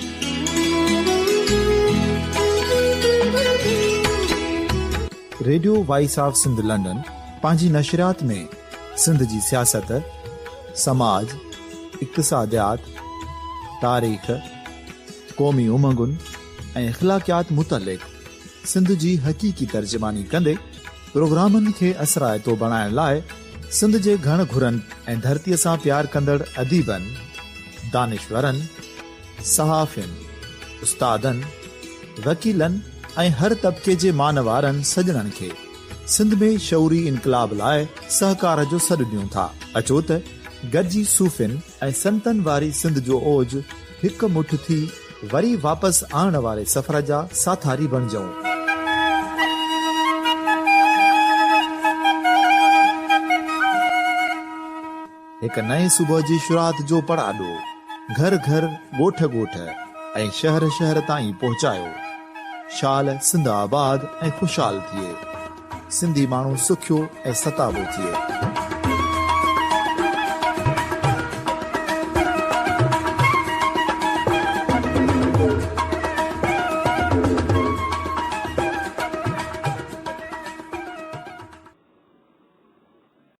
Radio voice of Sindh London पंहिंजी नशरियात में सिंध जी सियासत, समाज, इक़्तिसादियात, तारीख़, क़ौमी उमंगुनि ऐं अख़लाक़ियात मुतलिक़ सिंध जी हक़ीक़ी तर्जुमानी कंदे प्रोग्रामनि खे असराइतो बणाइण लाइ सिंध जे घण घुरनि ऐं धरतीअ सां प्यार कंदड़ अदीबनि, दानिश्वरनि, सहाफ़ियुनि, उस्तादनि, वकीलनि ऐं हर तबिके जे मानवारनि सजणनि खे सिंध में शऊरी इनकलाब लाइ सहकार जो सॾु ॾियूं था। अचो त गॾिजी सूफ़ियुनि ऐं संतनि वारी सिंध जो ओज हिकु मुठ थी वरी वापसि आणण वारे सफ़र जा साथारी बणिजऊं। हिकु नए सुबुह जी शुरूआत जो पड़ाॾो घर घर, ॻोठ ॻोठ ऐं शहर शहर ताईं पहुचायो। शाल सिंध आबाद ऐं ख़ुशहाल थिए, सिंधी माण्हू सुखियो ऐं सताबो थिए।